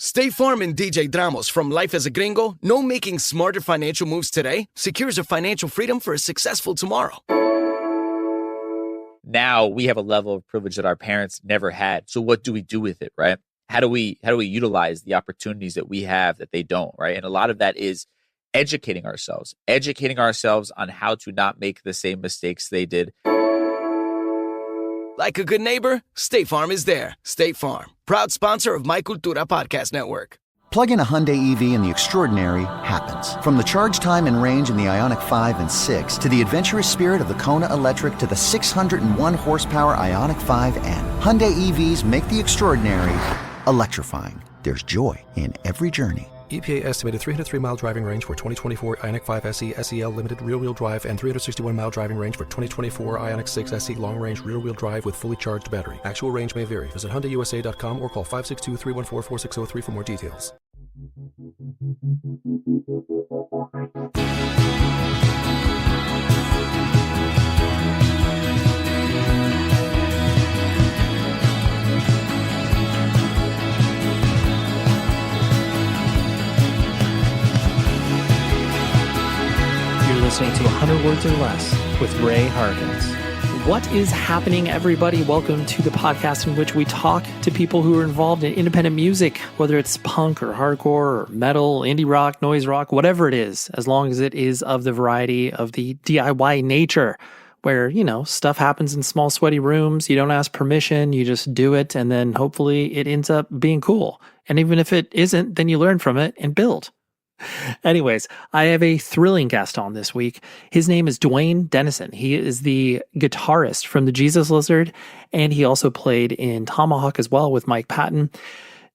State Farm and DJ Dramos from Life as a Gringo know making smarter financial moves today secures your financial freedom for a successful tomorrow. Now we have a level of privilege that our parents never had. So what do we do with it, right? How do we utilize the opportunities that we have that they don't, right? And a lot of that is educating ourselves on how to not make the same mistakes they did. Like a good neighbor, State Farm is there. State Farm, proud sponsor of My Cultura Podcast Network. Plug in a Hyundai EV and the extraordinary happens. From the charge time and range in the Ioniq 5 and 6 to the adventurous spirit of the Kona Electric to the 601 horsepower Ioniq 5N. Hyundai EVs make the extraordinary electrifying. There's joy in every journey. EPA estimated 303-mile driving range for 2024 Ioniq 5 SE SEL limited rear-wheel drive and 361-mile driving range for 2024 Ioniq 6 SE long-range rear-wheel drive with fully charged battery. Actual range may vary. Visit HyundaiUSA.com or call 562-314-4603 for more details. Listening to 100 Words or Less with Ray Harkins. What is happening, everybody? Welcome to the podcast in which we talk to people who are involved in independent music, whether it's punk or hardcore or metal, indie rock, noise rock, whatever it is, as long as it is of the variety of the DIY nature, where, you know, stuff happens in small, sweaty rooms. You don't ask permission, you just do it, and then hopefully it ends up being cool. And even if it isn't, then you learn from it and build. Anyways, I have a thrilling guest on this week. His name is Duane Denison. He is the guitarist from the Jesus Lizard, and he also played in Tomahawk as well with Mike Patton.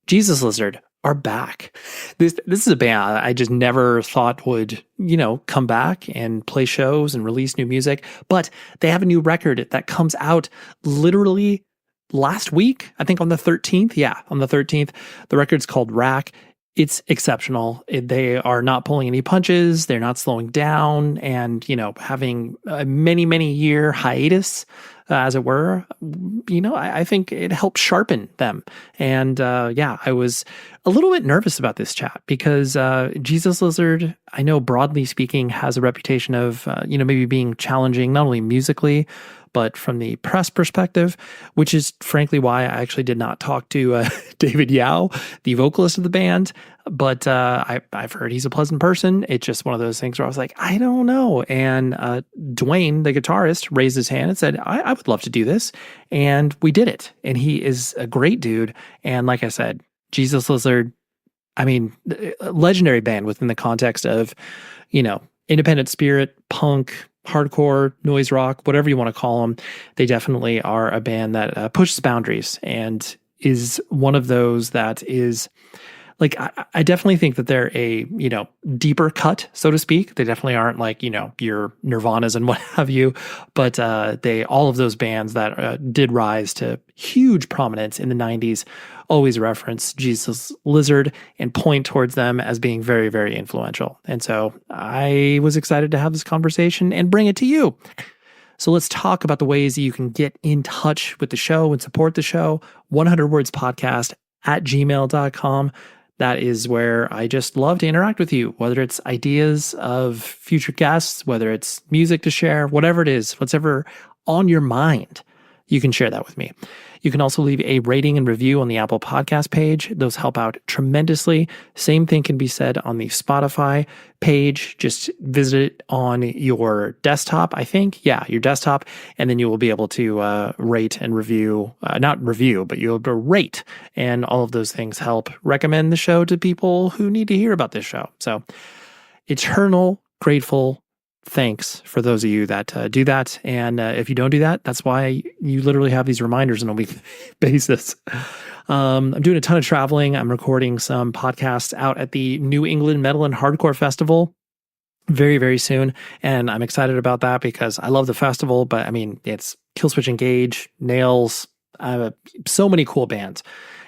Jesus Lizard are back. This is a band I just never thought would, you know, come back and play shows and release new music, but they have a new record that comes out literally last week, I think on the 13th. Yeah, on the 13th. The record's called Rack. It's exceptional. They are not pulling any punches. They're not slowing down and, you know, having a many year hiatus, as it were. You know, I think it helped sharpen them. And I was a little bit nervous about this chat because Jesus Lizard, I know broadly speaking, has a reputation of, maybe being challenging, not only musically, but from the press perspective, which is frankly why I actually did not talk to David Yao, the vocalist of the band. But I've heard he's a pleasant person. It's just one of those things where I was like, I don't know. And Duane, the guitarist, raised his hand and said, I would love to do this. And we did it. And he is a great dude. And like I said, Jesus Lizard, I mean, a legendary band within the context of, you know, independent spirit, punk, hardcore, noise rock, whatever you want to call them. They definitely are a band that pushes boundaries and is one of those that is like, I definitely think that they're a, you know, deeper cut, so to speak. They definitely aren't like, you know, your Nirvanas and what have you, but all of those bands that did rise to huge prominence in the 90s always reference Jesus Lizard and point towards them as being very, very influential. And so I was excited to have this conversation and bring it to you. So let's talk about the ways that you can get in touch with the show and support the show. 100wordspodcast@gmail.com. That is where I just love to interact with you, whether it's ideas of future guests, whether it's music to share, whatever it is, whatever on your mind, you can share that with me. You can also leave a rating and review on the Apple Podcast page. Those help out tremendously. Same thing can be said on the Spotify page. Just visit it on your desktop, I think. Yeah, your desktop. And then you will be able to rate and review. Not review, but you'll be able to rate. And all of those things help recommend the show to people who need to hear about this show. So, eternal grateful thanks for those of you that do that. And if you don't do that, that's why you literally have these reminders on a weekly basis. I'm doing a ton of traveling. I'm recording some podcasts out at the New England Metal and Hardcore Festival very, very soon. And I'm excited about that because I love the festival, but I mean, it's Killswitch Engage, Nails, so many cool bands.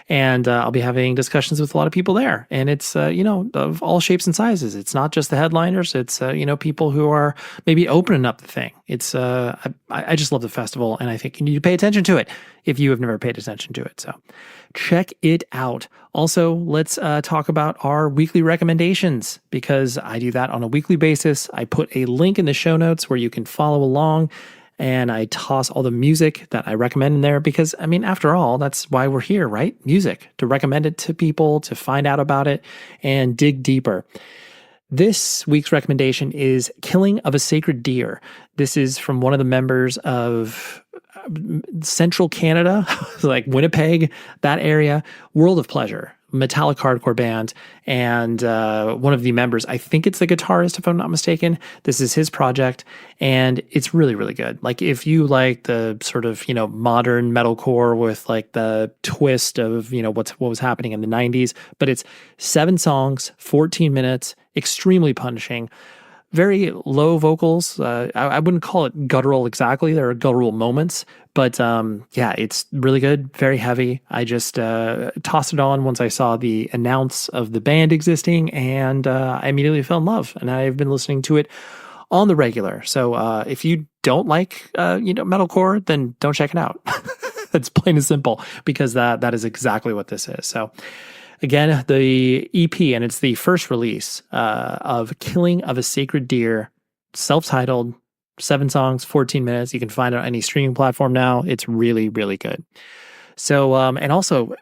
And I'll be having discussions with a lot of people there. And it's, of all shapes and sizes. It's not just the headliners. It's, people who are maybe opening up the thing. It's, I just love the festival, and I think you need to pay attention to it if you have never paid attention to it. So check it out. Also, let's talk about our weekly recommendations, because I do that on a weekly basis. I put a link in the show notes where you can follow along, and I toss all the music that I recommend in there because, after all, that's why we're here, right? Music, to recommend it to people, to find out about it, and dig deeper. This week's recommendation is Killing of a Sacred Deer. This is from one of the members of Central Canada, like Winnipeg, that area, World of Pleasure, metallic hardcore band. And one of the members, I think it's the guitarist, if I'm not mistaken. This is his project, and it's really, really good. Like, if you like the sort of, modern metalcore with like the twist of, what was happening in the 90s, but it's 7 songs, 14 minutes, extremely punishing. Very low vocals. I wouldn't call it guttural exactly. There are guttural moments, but it's really good. Very heavy. I just tossed it on once I saw the announce of the band existing, and I immediately fell in love. And I've been listening to it on the regular. So if you don't like metalcore, then don't check it out. It's plain and simple, because that is exactly what this is. So. Again, the EP, and it's the first release of Killing of a Sacred Deer, self-titled, 7 songs, 14 minutes. You can find it on any streaming platform now. It's really, really good. So, and also,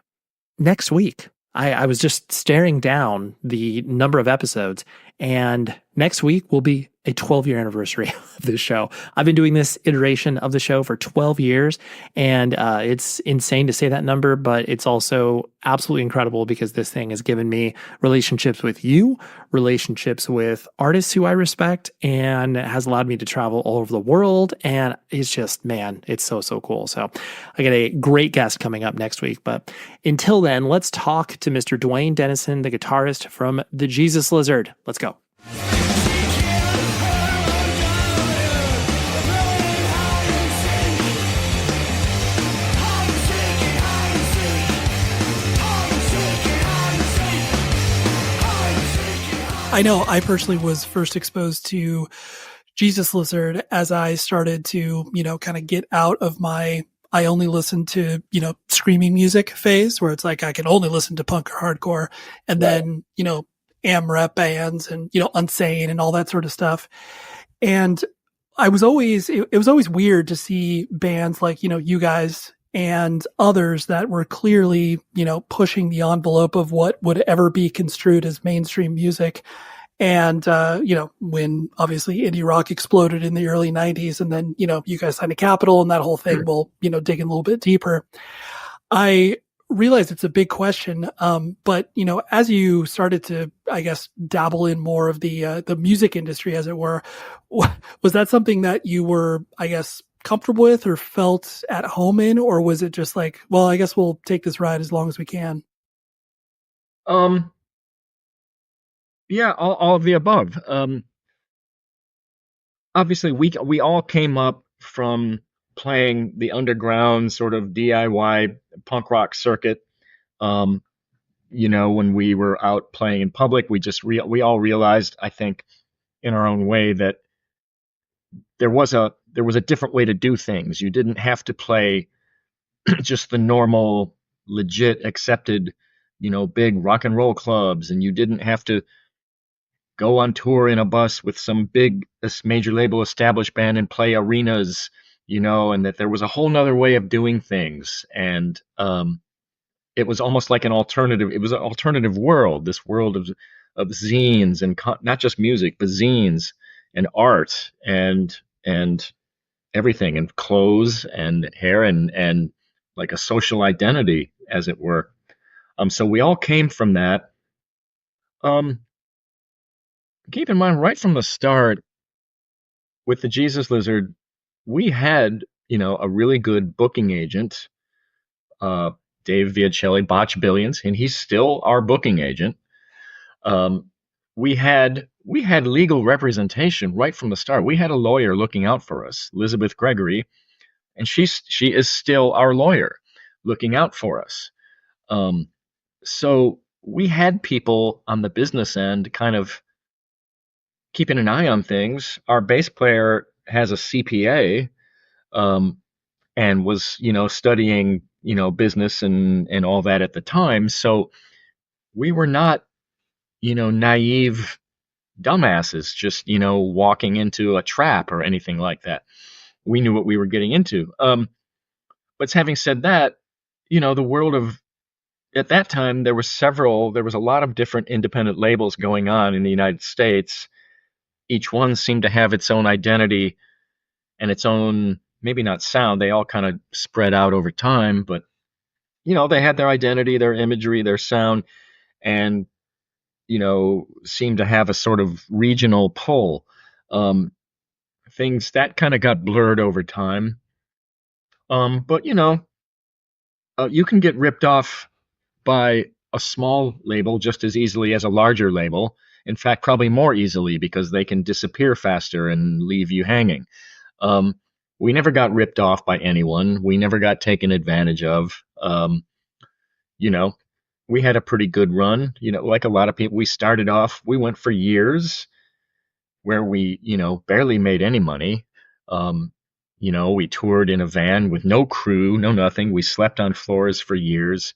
next week, I was just staring down the number of episodes, and next week will be a 12-year anniversary of this show. I've been doing this iteration of the show for 12 years, and it's insane to say that number, but it's also absolutely incredible because this thing has given me relationships with you, relationships with artists who I respect, and has allowed me to travel all over the world, and it's just, man, it's so, so cool. So I got a great guest coming up next week, but until then, let's talk to Mr. Duane Denison, the guitarist from the Jesus Lizard. Let's go. I know I personally was first exposed to Jesus Lizard as I started to, kind of get out of my, I only listen to, screaming music phase, where it's like I can only listen to punk or hardcore, and then, am rep bands and, Unsane and all that sort of stuff. And I was always, it was always weird to see bands like, you guys and others that were clearly, pushing the envelope of what would ever be construed as mainstream music. And, when obviously indie rock exploded in the early 90s, and then, you guys signed to Capitol and that whole thing, will dig in a little bit deeper. I realize it's a big question. But, as you started to, I guess, dabble in more of the music industry, as it were, was that something that you were, I guess, comfortable with or felt at home in, or was it just like, well, I guess we'll take this ride as long as we can? Yeah, all of the above. Obviously, we all came up from playing the underground sort of DIY punk rock circuit. When we were out playing in public, we all realized, I think, in our own way, that there was a different way to do things. You didn't have to play just the normal, legit, accepted, big rock and roll clubs, and you didn't have to go on tour in a bus with some big major label established band and play arenas, and that there was a whole nother way of doing things. And it was almost like it was an alternative world, this world of zines, and not just music, but zines and art and everything, and clothes and hair and like a social identity, as it were. So we all came from that. Keep in mind, right from the start with the Jesus Lizard, we had, a really good booking agent, Dave Viacelli, Botch Billions, and he's still our booking agent. We had legal representation right from the start. We had a lawyer looking out for us, Elizabeth Gregory, and she is still our lawyer looking out for us. So we had people on the business end kind of keeping an eye on things. Our bass player has a CPA, and was, studying, business and all that at the time. So we were not, naive dumbasses just, walking into a trap or anything like that. We knew what we were getting into. But having said that, the world of, at that time, there was a lot of different independent labels going on in the United States. Each one seemed to have its own identity and its own, maybe not sound. They all kind of spread out over time, but, they had their identity, their imagery, their sound, and, seemed to have a sort of regional pull. Things that kind of got blurred over time. But, you can get ripped off by a small label just as easily as a larger label. In fact, probably more easily, because they can disappear faster and leave you hanging. We never got ripped off by anyone. We never got taken advantage of. We had a pretty good run. Like a lot of people, we started off, we went for years where we, barely made any money. We toured in a van with no crew, no nothing. We slept on floors for years.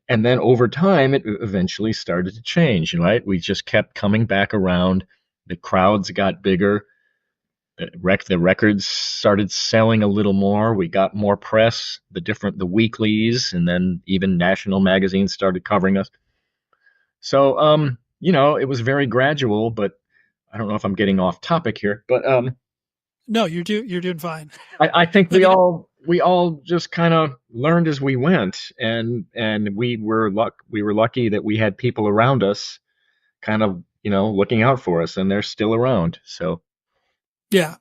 And then over time, it eventually started to change, right? We just kept coming back around. The crowds got bigger. The records started selling a little more. We got more press, the weeklies, and then even national magazines started covering us. So, it was very gradual, but I don't know if I'm getting off topic here, but no, you're doing fine. I think we all just kind of learned as we went, and we were lucky that we had people around us kind of, looking out for us, and they're still around. So yeah,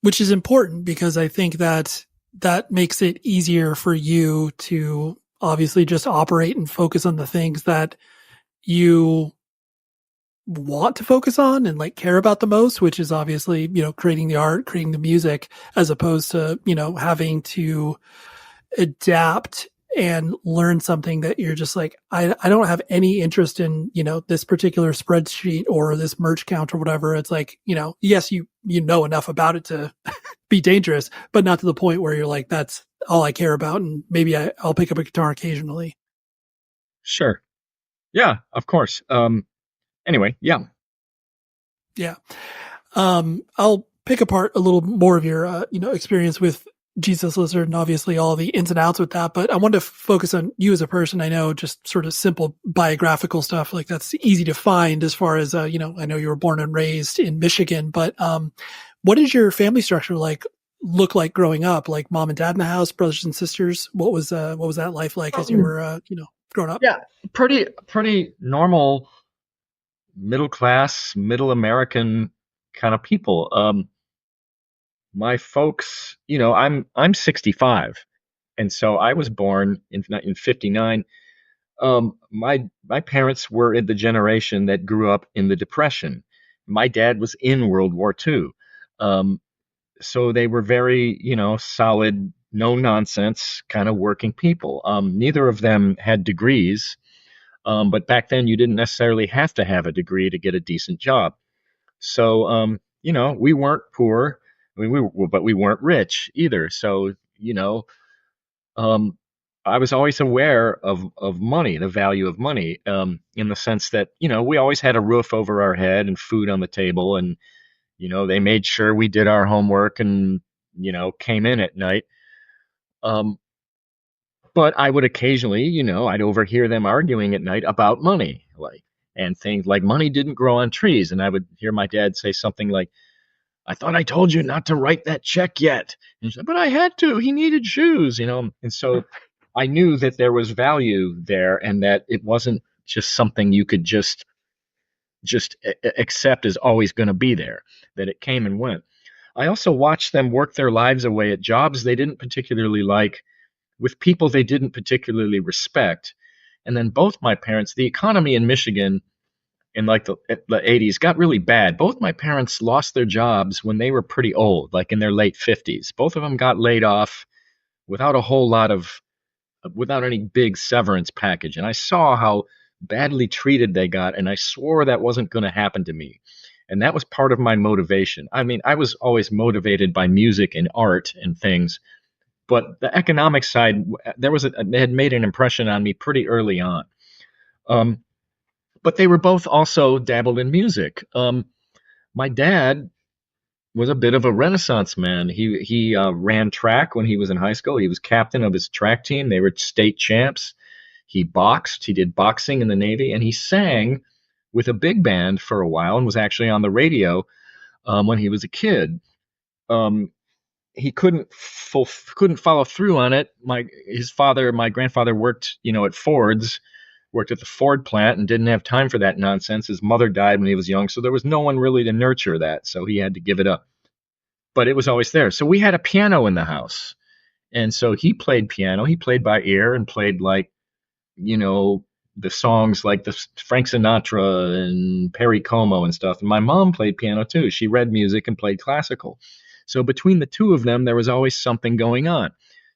which is important, because I think that makes it easier for you to obviously just operate and focus on the things that you want to focus on and like care about the most, which is obviously, creating the art, creating the music, as opposed to, having to adapt and learn something that you're just like, I don't have any interest in, this particular spreadsheet or this merch count or whatever. It's like, yes, you know enough about it to be dangerous, but not to the point where you're like, that's all I care about. And maybe I'll pick up a guitar occasionally. Sure. Yeah, of course. Anyway, yeah. Yeah. I'll pick apart a little more of your, experience with Jesus Lizard and obviously all the ins and outs with that. But I wanted to focus on you as a person. I know just sort of simple biographical stuff, like that's easy to find as far as, I know you were born and raised in Michigan, but what is your family structure look like growing up? Like mom and dad in the house, brothers and sisters? What was that life like as you were, growing up? Yeah, pretty normal, middle class, middle American kind of people. My folks, I'm 65, and so I was born in 59. My parents were in the generation that grew up in the Depression. My dad was in World War II, so they were very, solid, no nonsense kind of working people. Neither of them had degrees, but back then you didn't necessarily have to have a degree to get a decent job. So, we weren't poor. I mean, but we weren't rich either. So, I was always aware of money, the value of money, in the sense that, we always had a roof over our head and food on the table. And, they made sure we did our homework and, came in at night. But I would occasionally, I'd overhear them arguing at night about money, and things like money didn't grow on trees. And I would hear my dad say something like, I thought I told you not to write that check yet. And he said, but I had to. He needed shoes, And so I knew that there was value there, and that it wasn't just something you could just accept as always going to be there, that it came and went. I also watched them work their lives away at jobs they didn't particularly like, with people they didn't particularly respect. And then both my parents, the economy in Michigan in the 80s got really bad. Both my parents lost their jobs when they were pretty old, like in their late 50s. Both of them got laid off without a whole lot of without any big severance package. And I saw how badly treated they got, and I swore that wasn't going to happen to me. And that was part of my motivation. I mean, I was always motivated by music and art and things, but the economic side, it had made an impression on me pretty early on. But they were both also dabbled in music. My dad was a bit of a Renaissance man. He ran track when he was in high school. He was captain of his track team. They were state champs. He boxed. He did boxing in the Navy, and he sang with a big band for a while and was actually on the radio when he was a kid. He couldn't follow through on it. My grandfather worked, at Ford's, worked at the Ford plant and didn't have time for that nonsense. His mother died when he was young, so there was no one really to nurture that, so he had to give it up. But it was always there. So we had a piano in the house, and so he played piano. He played by ear and played the songs like the Frank Sinatra and Perry Como and stuff. And my mom played piano too. She read music and played classical. So between the two of them, there was always something going on.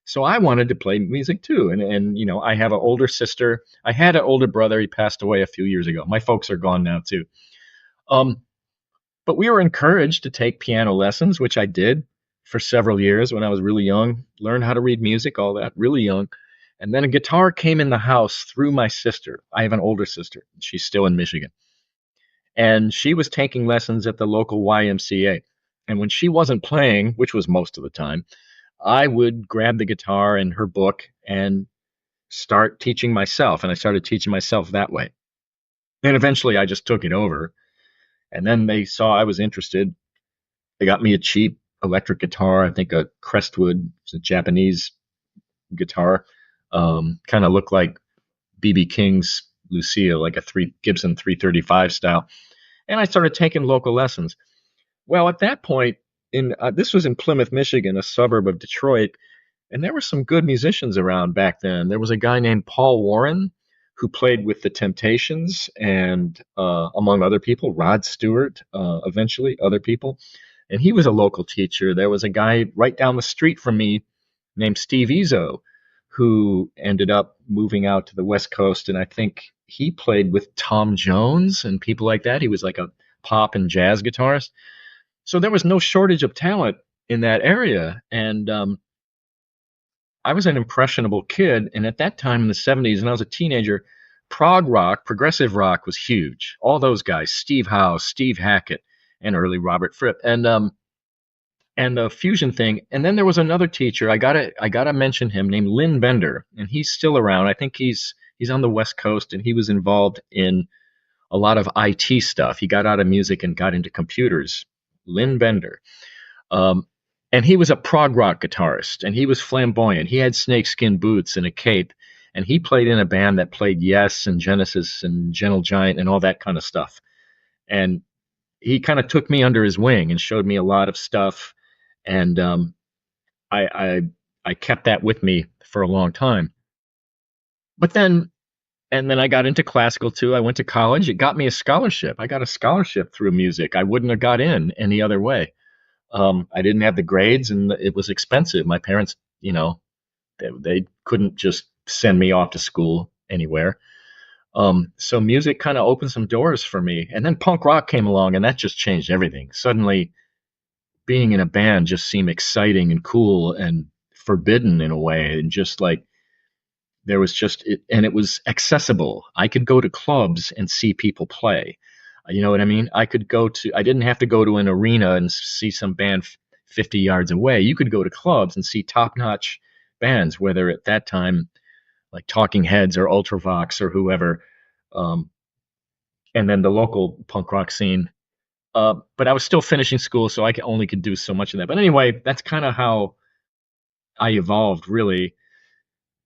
So I wanted to play music too. And I have an older sister. I had an older brother. He passed away a few years ago. My folks are gone now too. But we were encouraged to take piano lessons, which I did for several years when I was really young, learned how to read music, all that, really young. And then a guitar came in the house through my sister. I have an older sister. She's still in Michigan. And she was taking lessons at the local YMCA. And when she wasn't playing, which was most of the time, I would grab the guitar and her book and start teaching myself. And I started teaching myself that way. And eventually I just took it over. And then they saw I was interested. They got me a cheap electric guitar, I think a Crestwood, it's a Japanese guitar. Kind of looked like B.B. King's Lucille, like a Gibson 335 style. And I started taking local lessons. Well, at that point, this was in Plymouth, Michigan, a suburb of Detroit, and there were some good musicians around back then. There was a guy named Paul Warren who played with the Temptations and, among other people, Rod Stewart, eventually, other people. And he was a local teacher. There was a guy right down the street from me named Steve Izzo, who ended up moving out to the West Coast. And I think he played with Tom Jones and people like that. He was like a pop and jazz guitarist. So there was no shortage of talent in that area. And I was an impressionable kid. And at that time in the 70s, when I was a teenager, prog rock, progressive rock was huge. All those guys, Steve Howe, Steve Hackett, and early Robert Fripp. And the fusion thing. And then there was another teacher, I gotta mention him, named Lynn Bender, and he's still around. I think he's on the West Coast, and he was involved in a lot of IT stuff. He got out of music and got into computers. Lynn Bender. And he was a prog rock guitarist, and he was flamboyant. He had snakeskin boots and a cape, and he played in a band that played Yes and Genesis and Gentle Giant and all that kind of stuff. And he kind of took me under his wing and showed me a lot of stuff. And I kept that with me for a long time. But then I got into classical too. I went to college. It got me a scholarship. I got a scholarship through music. I wouldn't have got in any other way. I didn't have the grades, and it was expensive. My parents, they couldn't just send me off to school anywhere. So music kind of opened some doors for me. And then punk rock came along, and that just changed everything. Suddenly, being in a band just seemed exciting and cool and forbidden in a way. And just like, there was and it was accessible. I could go to clubs and see people play. You know what I mean? I didn't have to go to an arena and see some band 50 yards away. You could go to clubs and see top-notch bands, whether at that time, like Talking Heads or Ultravox or whoever. And then the local punk rock scene. But I was still finishing school, so I only could do so much of that. But anyway, that's kind of how I evolved, really.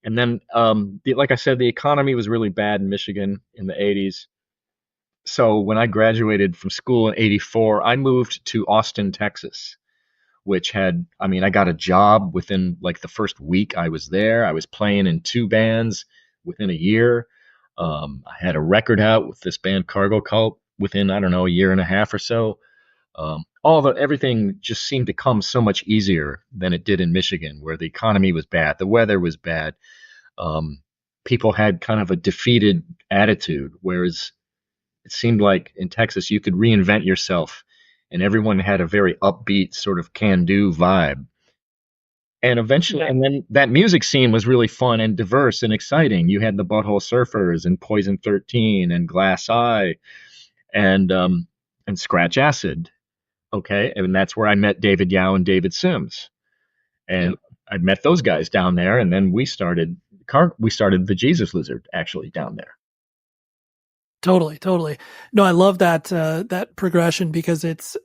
And then, like I said, the economy was really bad in Michigan in the 80s. So when I graduated from school in 84, I moved to Austin, Texas, which I got a job within like the first week I was there. I was playing in 2 bands within a year. I had a record out with this band Cargo Cult within, I don't know, a year and a half or so. Everything just seemed to come so much easier than it did in Michigan, where the economy was bad, the weather was bad. people had kind of a defeated attitude, whereas it seemed like in Texas you could reinvent yourself, and everyone had a very upbeat sort of can-do vibe. And eventually, and then that music scene was really fun and diverse and exciting. You had the Butthole Surfers and Poison 13 and Glass Eye and Scratch Acid. Okay, and that's where I met David Yao and David Sims, and I met those guys down there, and then we started the Jesus Lizard actually down there. Totally. No, I love that that progression, because it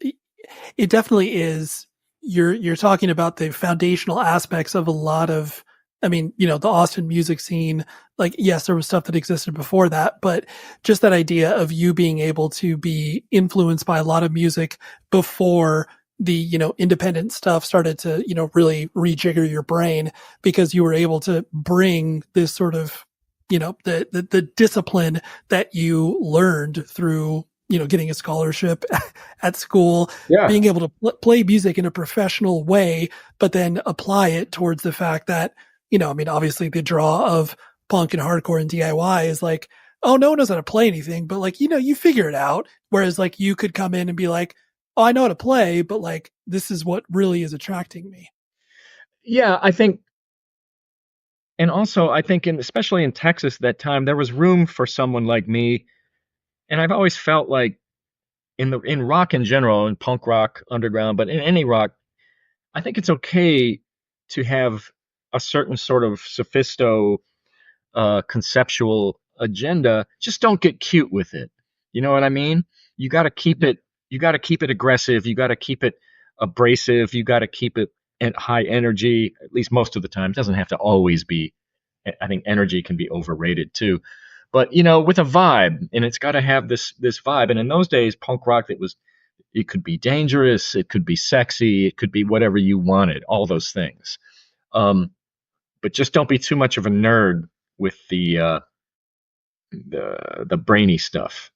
definitely is. You're talking about the foundational aspects of a lot of, I mean, the Austin music scene. Like, yes, there was stuff that existed before that, but just that idea of you being able to be influenced by a lot of music before the, independent stuff started to, really rejigger your brain, because you were able to bring this sort of, the discipline that you learned through, getting a scholarship at school, being able to play music in a professional way, but then apply it towards the fact that, obviously the draw of punk and hardcore and DIY is like, oh, no one knows how to play anything, but like, you figure it out. Whereas like you could come in and be like, oh, I know how to play, but like, this is what really is attracting me. Yeah, I think, and also I think especially in Texas that time, there was room for someone like me. And I've always felt like in rock in general, in punk rock, underground, but in any rock, I think it's okay to have a certain sort of conceptual agenda. Just don't get cute with it. You know what I mean? You got to keep it aggressive. You got to keep it abrasive. You got to keep it at high energy, at least most of the time. It doesn't have to always be. I think energy can be overrated too. But, with a vibe, and it's got to have this vibe. And in those days, punk rock, it could be dangerous, it could be sexy, it could be whatever you wanted, all those things. But just don't be too much of a nerd with the brainy stuff.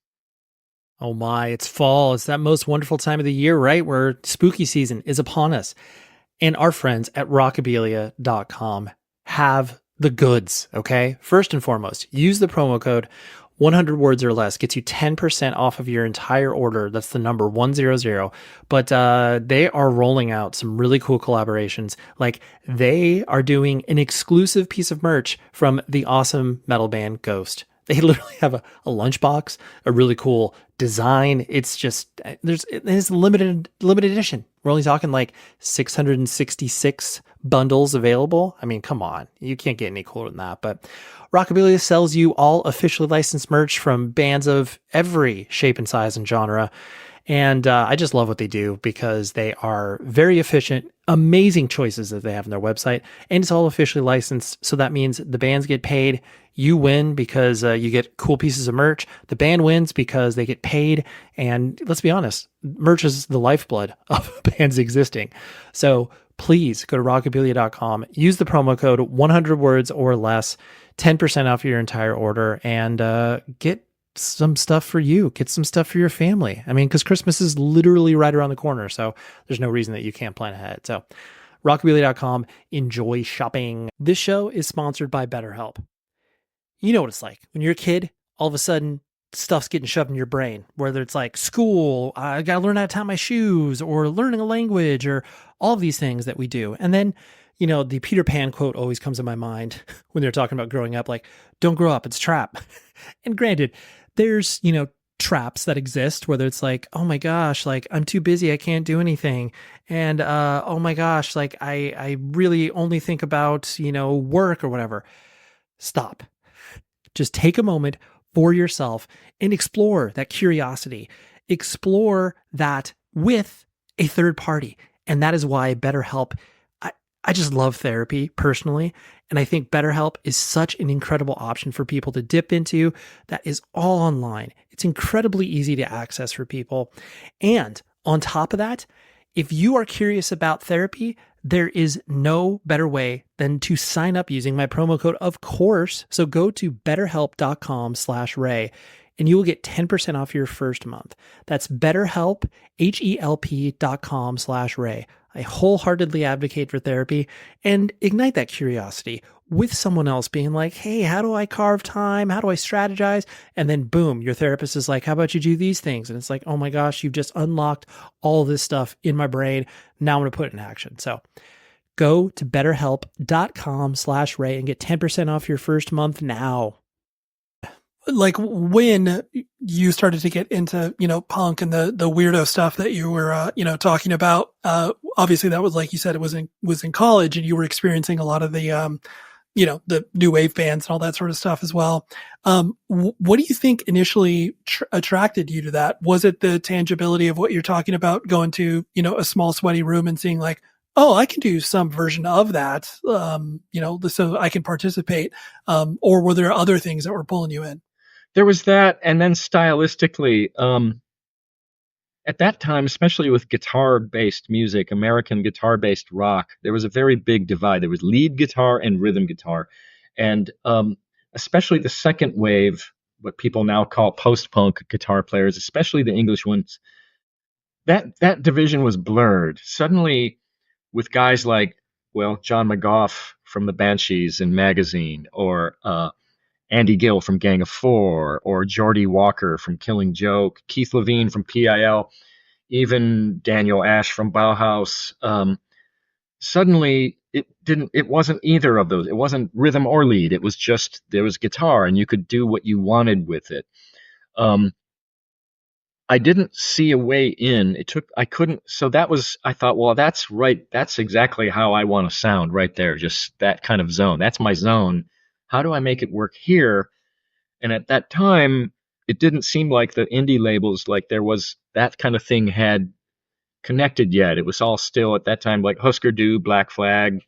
Oh my, it's fall. It's that most wonderful time of the year, right? Where spooky season is upon us. And our friends at rockabilia.com have the goods, okay? First and foremost, use the promo code 100 words or less, gets you 10% off of your entire order. That's the number 100. But they are rolling out some really cool collaborations. Like, they are doing an exclusive piece of merch from the awesome metal band Ghost. They literally have a lunchbox, a really cool design. It's just, it's limited edition. We're only talking like 666 bundles available. I mean, come on, you can't get any cooler than that. But Rockabilia sells you all officially licensed merch from bands of every shape and size and genre. And I just love what they do, because they are very efficient, amazing choices that they have on their website, and it's all officially licensed. So that means the bands get paid. You win because you get cool pieces of merch. The band wins because they get paid. And let's be honest, merch is the lifeblood of bands existing. So please go to rockabilia.com, use the promo code 100 words or less, 10% off your entire order, and get some stuff for you, get some stuff for your family. I mean, because Christmas is literally right around the corner, so there's no reason that you can't plan ahead. So rockabilia.com, enjoy shopping. This show is sponsored by BetterHelp. You know what it's like when you're a kid, all of a sudden stuff's getting shoved in your brain, whether it's like school, I got to learn how to tie my shoes, or learning a language, or all of these things that we do. And then, the Peter Pan quote always comes to my mind when they're talking about growing up, like, don't grow up, it's a trap. And granted, there's, traps that exist, whether it's like, oh my gosh, like, I'm too busy, I can't do anything. And, oh my gosh, like, I really only think about, work or whatever. Stop. Just take a moment for yourself and explore that curiosity. Explore that with a third party. And that is why BetterHelp, I just love therapy personally. And I think BetterHelp is such an incredible option for people to dip into that is all online. It's incredibly easy to access for people. And on top of that, if you are curious about therapy, there is no better way than to sign up using my promo code, of course. So go to betterhelp.com/Ray and you will get 10% off your first month. That's BetterHelp, HELP.com/Ray. I wholeheartedly advocate for therapy and ignite that curiosity. with someone else being like, hey, how do I carve time? How do I strategize? And then boom, your therapist is like, how about you do these things? And it's like, oh my gosh, you've just unlocked all this stuff in my brain. Now I'm going to put it in action. So go to betterhelp.com/Ray and get 10% off your first month now. Like when you started to get into, punk and the weirdo stuff that you were, talking about, obviously that was, like you said, it was in college, and you were experiencing a lot of the, the new wave bands and all that sort of stuff as well. What do you think initially attracted you to that? Was it the tangibility of what you're talking about, going to, a small sweaty room and seeing like, oh, I can do some version of that, so I can participate. Or were there other things that were pulling you in? There was that, and then stylistically, at that time, especially with guitar-based music, American guitar-based rock, there was a very big divide. There was lead guitar and rhythm guitar, and especially the second wave, what people now call post-punk guitar players, especially the English ones, that division was blurred. Suddenly, with guys like, John McGough from the Banshees and Magazine, or Andy Gill from Gang of Four, or Geordie Walker from Killing Joke, Keith Levine from PIL, even Daniel Ash from Bauhaus. Suddenly, it wasn't either of those. It wasn't rhythm or lead. It was just, there was guitar, and you could do what you wanted with it. I didn't see a way in. I couldn't. So I thought, well, that's right. That's exactly how I want to sound right there. Just that kind of zone. That's my zone. How do I make it work here? And at that time, it didn't seem like the indie labels, like there was that kind of thing had connected yet. It was all still at that time like Husker Du, Black Flag,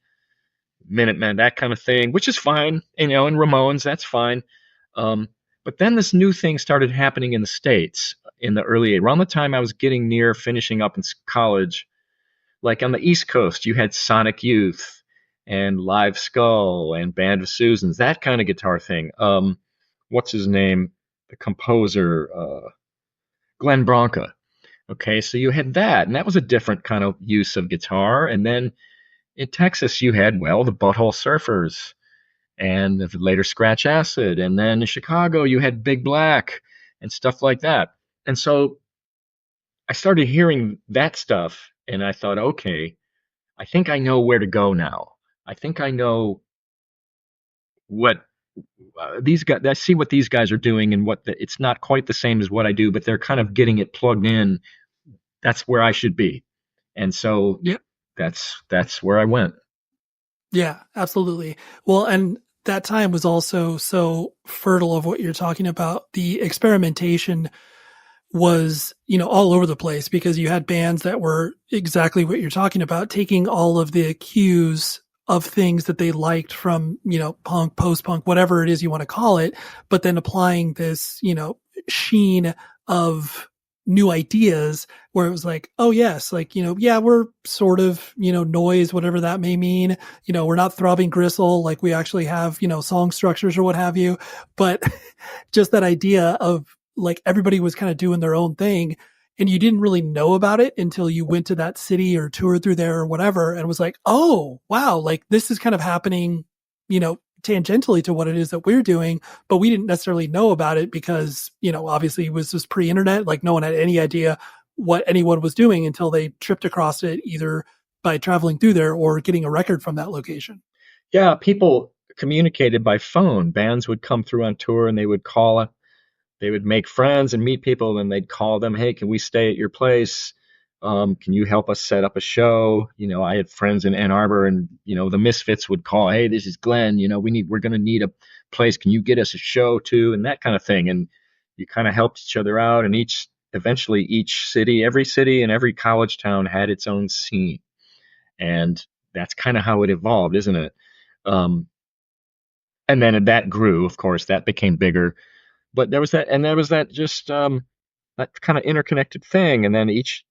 Minutemen, that kind of thing, which is fine, and Ramones, that's fine. But then this new thing started happening in the States in the around the time I was getting near finishing up in college. Like on the East Coast, you had Sonic Youth and Live Skull and Band of Susans, that kind of guitar thing. What's his name? The composer, Glenn Branca. Okay, so you had that, and that was a different kind of use of guitar. And then in Texas, you had, the Butthole Surfers and later Scratch Acid. And then in Chicago, you had Big Black and stuff like that. And so I started hearing that stuff, and I thought, okay, I think I know where to go now. I think I know what these guys, I see what these guys are doing, and it's not quite the same as what I do, but they're kind of getting it plugged in. That's where I should be. And so that's where I went. Yeah, absolutely. Well, and that time was also so fertile of what you're talking about. The experimentation was, all over the place, because you had bands that were exactly what you're talking about, taking all of the cues of things that they liked from, punk, post-punk, whatever it is you want to call it, but then applying this, sheen of new ideas where it was like, oh yes, like, we're sort of, noise, whatever that may mean. We're not throbbing gristle, like we actually have, song structures or what have you. But just that idea of like everybody was kind of doing their own thing, and you didn't really know about it until you went to that city or toured through there or whatever, and was like, oh, wow, like this is kind of happening, tangentially to what it is that we're doing, but we didn't necessarily know about it because, obviously it was just pre-internet. Like no one had any idea what anyone was doing until they tripped across it, either by traveling through there or getting a record from that location. Yeah, people communicated by phone. Bands would come through on tour, and they would call it. They would make friends and meet people, and they'd call them, hey, can we stay at your place? Can you help us set up a show? I had friends in Ann Arbor, and, the Misfits would call, hey, this is Glenn, we're going to need a place. Can you get us a show too? And that kind of thing. And you kind of helped each other out. And eventually each city, every city and every college town had its own scene. And that's kind of how it evolved, isn't it? And then that grew, of course, that became bigger. But there was that, and there was that just that kind of interconnected thing. And then each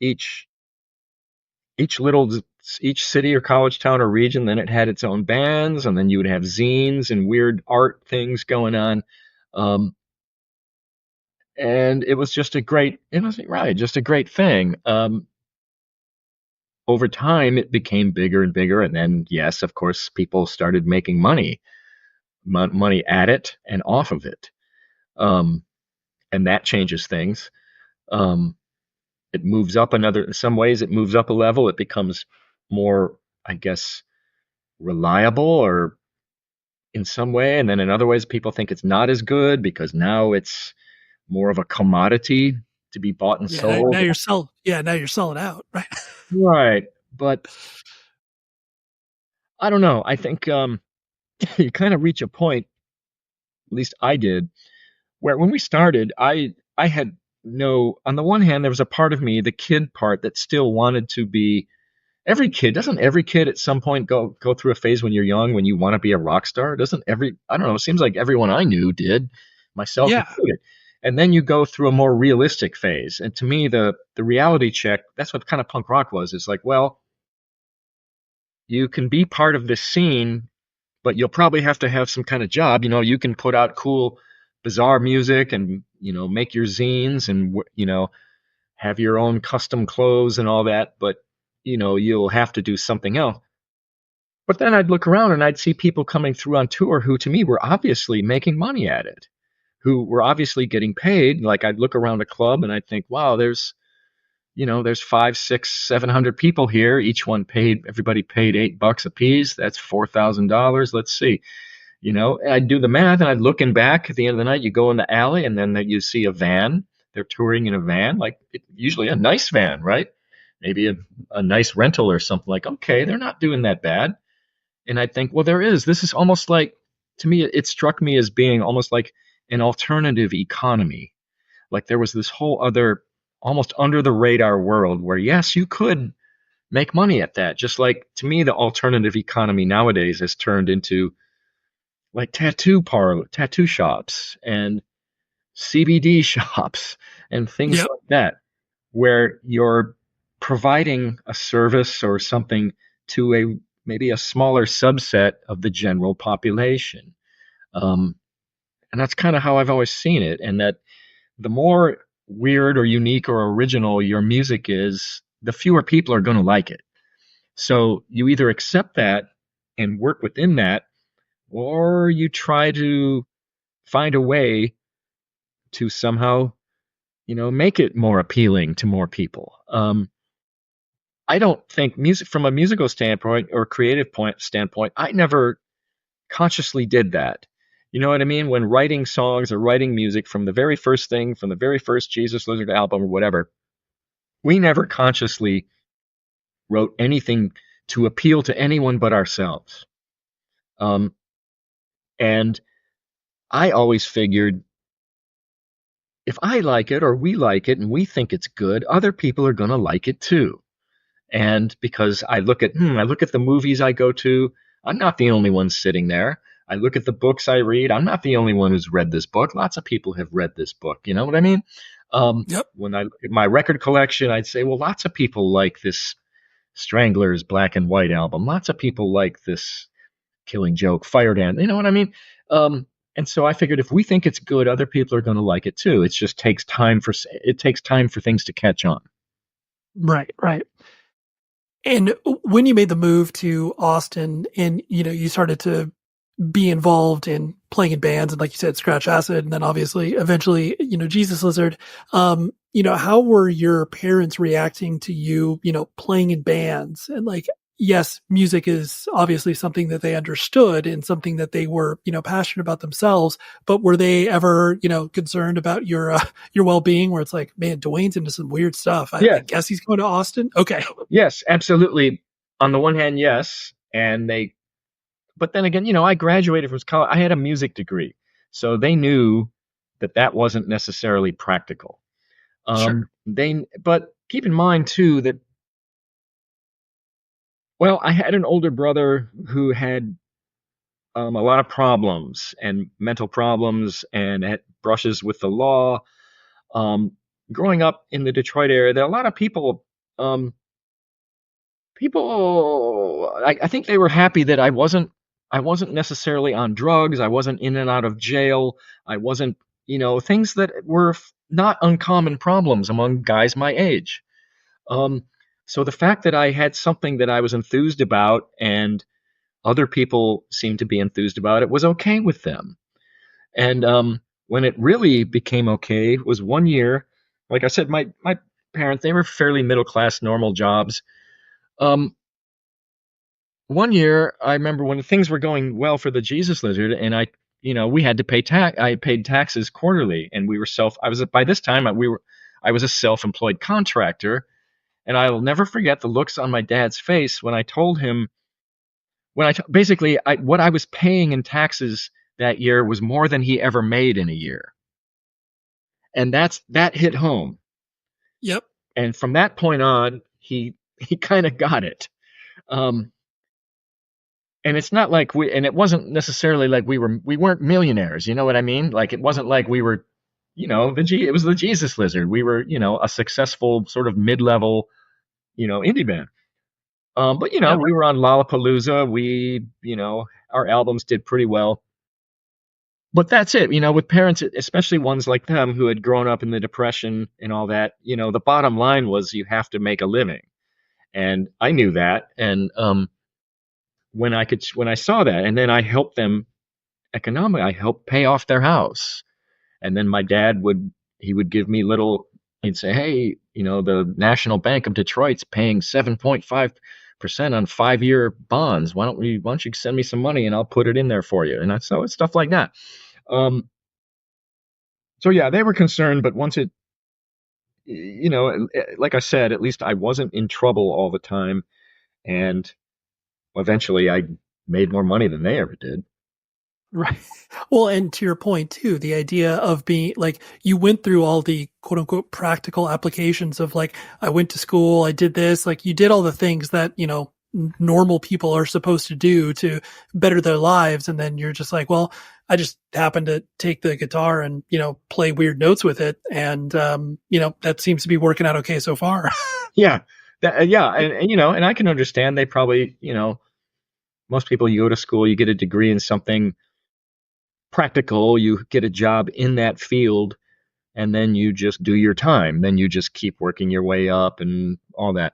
city or college town or region, then it had its own bands, and then you would have zines and weird art things going on. And it was just a great thing. Over time, it became bigger and bigger. And then, yes, of course, people started making money. money at it and off of it. And that changes things. It moves up in some ways it moves up a level. It becomes more, I guess, reliable or in some way. And then in other ways, people think it's not as good because now it's more of a commodity to be bought and sold. Now you're selling out, right? Right. But I don't know. I think you kind of reach a point, at least I did, where when we started, I had on the one hand, there was a part of me, the kid part, that still wanted to be. Doesn't every kid at some point go through a phase when you're young when you want to be a rock star? I don't know, it seems like everyone I knew did, myself included. And then you go through a more realistic phase. And to me, the reality check, that's what kind of punk rock was. It's like, well, you can be part of this scene, but you'll probably have to have some kind of job. You can put out cool, bizarre music and, make your zines and, have your own custom clothes and all that. But you'll have to do something else. But then I'd look around and I'd see people coming through on tour who, to me, were obviously making money at it, who were obviously getting paid. Like I'd look around a club and I'd think, wow, there's 500, 600, 700 people here. Everybody paid $8 a piece. That's $4,000. Let's see. I'd do the math and I'd looking back at the end of the night, you go in the alley and then you see a van. They're touring in a van, usually a nice van, right? Maybe a nice rental or something. Like, okay, they're not doing that bad. And I think, well, this is almost like, to me, it struck me as being almost like an alternative economy. Like there was this whole other, almost under the radar world where, yes, you could make money at that. Just like, to me, the alternative economy nowadays has turned into like tattoo shops and CBD shops and things like that, where you're providing a service or something to maybe a smaller subset of the general population. And that's kind of how I've always seen it. And that the more weird or unique or original your music is, the fewer people are going to like it. So you either accept that and work within that, or you try to find a way to somehow, make it more appealing to more people. I don't think music, from a musical standpoint or creative standpoint, I never consciously did that. You know what I mean? When writing songs or writing music from the very first Jesus Lizard album or whatever, we never consciously wrote anything to appeal to anyone but ourselves. And I always figured, if I like it or we like it and we think it's good, other people are going to like it too. And because I look at the movies I go to, I'm not the only one sitting there. I look at the books I read. I'm not the only one who's read this book. Lots of people have read this book. You know what I mean? When my record collection, I'd say, well, lots of people like this Stranglers Black and White album. Lots of people like this Killing Joke, Fire Dance. You know what I mean? And so I figured if we think it's good, other people are going to like it too. It just takes time for things to catch on. Right. And when you made the move to Austin and, you started to be involved in playing in bands and, like you said, Scratch Acid, and then obviously eventually, Jesus Lizard, how were your parents reacting to you, playing in bands? And like, yes, music is obviously something that they understood and something that they were, passionate about themselves, but were they ever, concerned about your well-being, where it's like, man, Duane's into some weird stuff. I guess he's going to Austin. Okay. Yes, absolutely. On the one hand, yes. But then again, I graduated from college. I had a music degree, so they knew that wasn't necessarily practical. Sure. But keep in mind too that, well, I had an older brother who had a lot of problems and mental problems and had brushes with the law. Growing up in the Detroit area, there are a lot of people. I think they were happy that I wasn't necessarily on drugs. I wasn't in and out of jail. I wasn't, things that were not uncommon problems among guys my age. So the fact that I had something that I was enthused about and other people seemed to be enthused about it was okay with them. And when it really became okay was one year. Like I said, my parents, they were fairly middle class, normal jobs. Um, One year, I remember when things were going well for the Jesus Lizard, and we had to pay tax. I paid taxes quarterly, and by this time I was a self-employed contractor, and I'll never forget the looks on my dad's face when I told him what I was paying in taxes that year was more than he ever made in a year, and that hit home. Yep. And from that point on, he kind of got it. And it's not like it wasn't necessarily like we weren't millionaires, you know what I mean? Like it wasn't like we were, it was the Jesus Lizard. We were, a successful sort of mid-level, indie band. But we were on Lollapalooza. We, our albums did pretty well. But that's it, with parents, especially ones like them who had grown up in the Depression and all that, the bottom line was you have to make a living. And I knew that. And, when I saw that, and then I helped them economically, I helped pay off their house. And then my dad would give me he'd say, hey, the National Bank of Detroit's paying 7.5% on 5-year bonds. Why don't you send me some money and I'll put it in there for you? And so it's stuff like that. So yeah, they were concerned, but once it, like I said, at least I wasn't in trouble all the time. And eventually I made more money than they ever did. Right. Well, and to your point too, the idea of being like, you went through all the quote unquote practical applications of like, I went to school, I did this, like you did all the things that, normal people are supposed to do to better their lives. And then you're just like, well, I just happened to take the guitar and, play weird notes with it. And, that seems to be working out okay so far. Yeah. And I can understand they probably, most people, you go to school, you get a degree in something practical, you get a job in that field, and then you just do your time. Then you just keep working your way up and all that.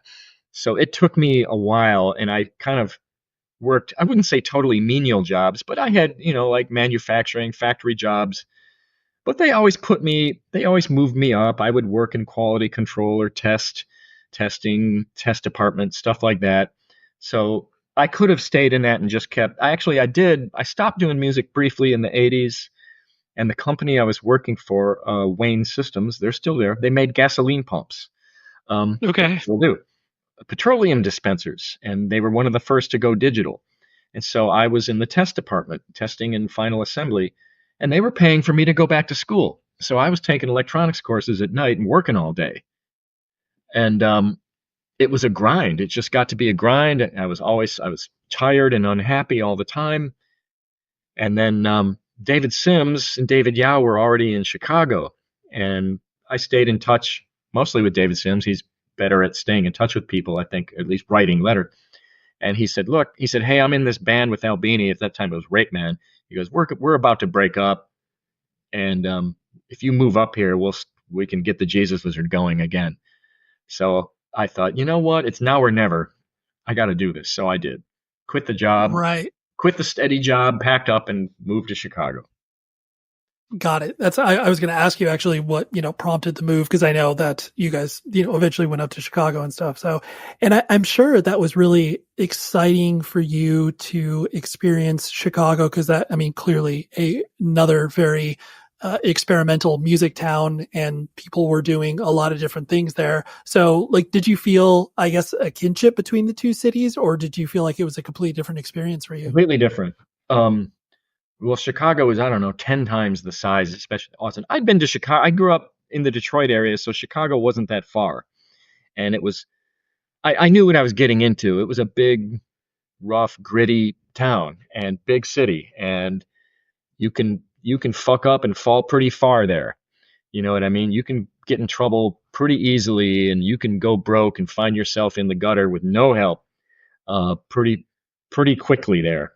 So it took me a while, and I kind of worked, I wouldn't say totally menial jobs, but I had, like manufacturing, factory jobs. But they always moved me up. I would work in quality control or testing, test department, stuff like that. So I could have stayed in that and just kept, I stopped doing music briefly in the 80s, and the company I was working for, Wayne Systems, they're still there. They made gasoline pumps. Okay. Still do. Petroleum dispensers, and they were one of the first to go digital. And so I was in the test department, testing and final assembly, and they were paying for me to go back to school. So I was taking electronics courses at night and working all day. And it was a grind. It just got to be a grind. I was tired and unhappy all the time. And then David Sims and David Yao were already in Chicago, and I stayed in touch mostly with David Sims. He's better at staying in touch with people, I think, at least writing letter. And he said, hey, I'm in this band with Albini. At that time it was Rape Man. He goes, we're about to break up, and if you move up here, we can get the Jesus Lizard going again. So I thought, you know what? It's now or never. I got to do this. So I did. Quit the job. Right. Quit the steady job, packed up, and moved to Chicago. Got it. I was going to ask you actually what, prompted the move, because I know that you guys, eventually went up to Chicago and stuff. So, and I'm sure that was really exciting for you to experience Chicago, because clearly another very experimental music town, and people were doing a lot of different things there. So like, did you feel, I guess, a kinship between the two cities, or did you feel like it was a completely different experience for you? Completely different. Well, Chicago is, 10 times the size, especially Austin. I'd been to Chicago. I grew up in the Detroit area, so Chicago wasn't that far. And it was, I knew what I was getting into. It was a big, rough, gritty town and big city. And you can fuck up and fall pretty far there. You know what I mean? You can get in trouble pretty easily, and you can go broke and find yourself in the gutter with no help pretty quickly there.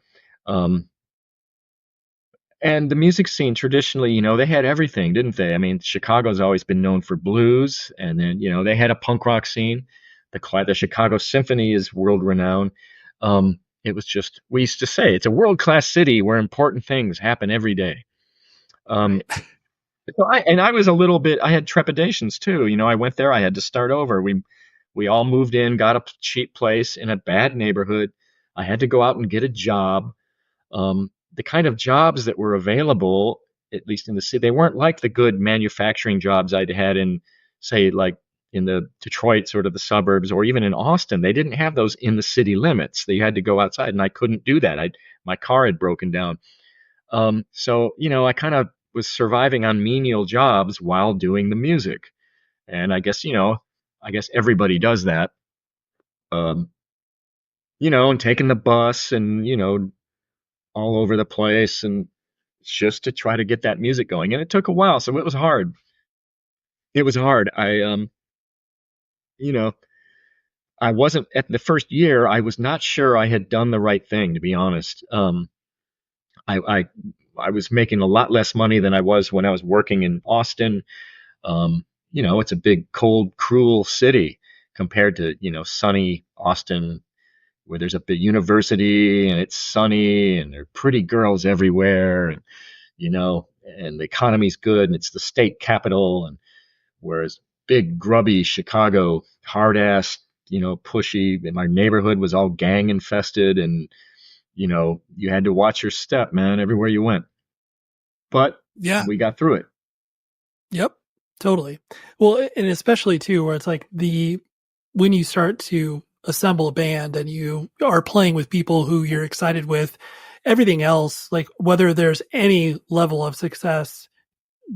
And the music scene traditionally, they had everything, didn't they? I mean, Chicago's always been known for blues, and then, they had a punk rock scene. The Chicago Symphony is world renowned. it was just, we used to say, it's a world-class city where important things happen every day. So I was a little bit, I had trepidations too. I went there, I had to start over. We all moved in, got a cheap place in a bad neighborhood. I had to go out and get a job. The kind of jobs that were available, at least in the city, they weren't like the good manufacturing jobs I'd had in, say, like in the Detroit, sort of the suburbs, or even in Austin. They didn't have those in the city limits. They had to go outside, and I couldn't do that. My car had broken down. So, I kind of was surviving on menial jobs while doing the music. And I guess everybody does that. And taking the bus and, all over the place, and just to try to get that music going. And it took a while, so it was hard. I wasn't, at the first year, I was not sure I had done the right thing, to be honest. I was making a lot less money than I was when I was working in Austin. It's a big, cold, cruel city compared to, sunny Austin, where there's a big university and it's sunny and there are pretty girls everywhere, and, and the economy's good and it's the state capital. And whereas big, grubby Chicago, hard ass, pushy, and my neighborhood was all gang infested, and, you had to watch your step, man, everywhere you went. But yeah, we got through it. Yep, totally. Well, and especially too, where it's like when you start to assemble a band and you are playing with people who you're excited with, everything else, like whether there's any level of success,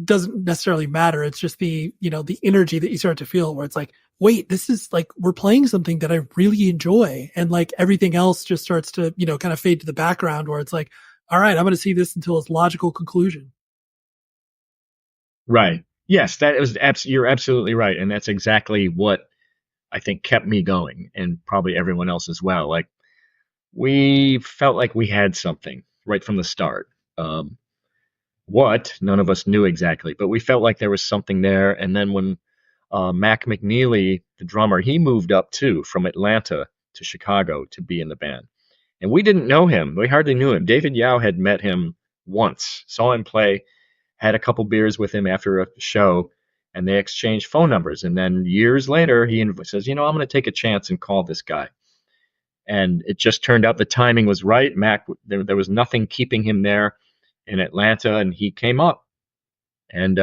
doesn't necessarily matter. It's just the energy that you start to feel, where it's like, wait, this is like, we're playing something that I really enjoy. And like everything else just starts to, kind of fade to the background, where it's like, all right, I'm going to see this until its logical conclusion. Right. Yes, you're absolutely right. And that's exactly what I think kept me going, and probably everyone else as well. Like, we felt like we had something right from the start. What? None of us knew exactly, but we felt like there was something there. And then when Mac McNeely, the drummer, he moved up too from Atlanta to Chicago to be in the band. And we didn't know him. We hardly knew him. David Yao had met him once, saw him play, had a couple beers with him after a show, and they exchanged phone numbers. And then years later, he says, I'm going to take a chance and call this guy. And it just turned out the timing was right. Mac, there was nothing keeping him there in Atlanta, and he came up. And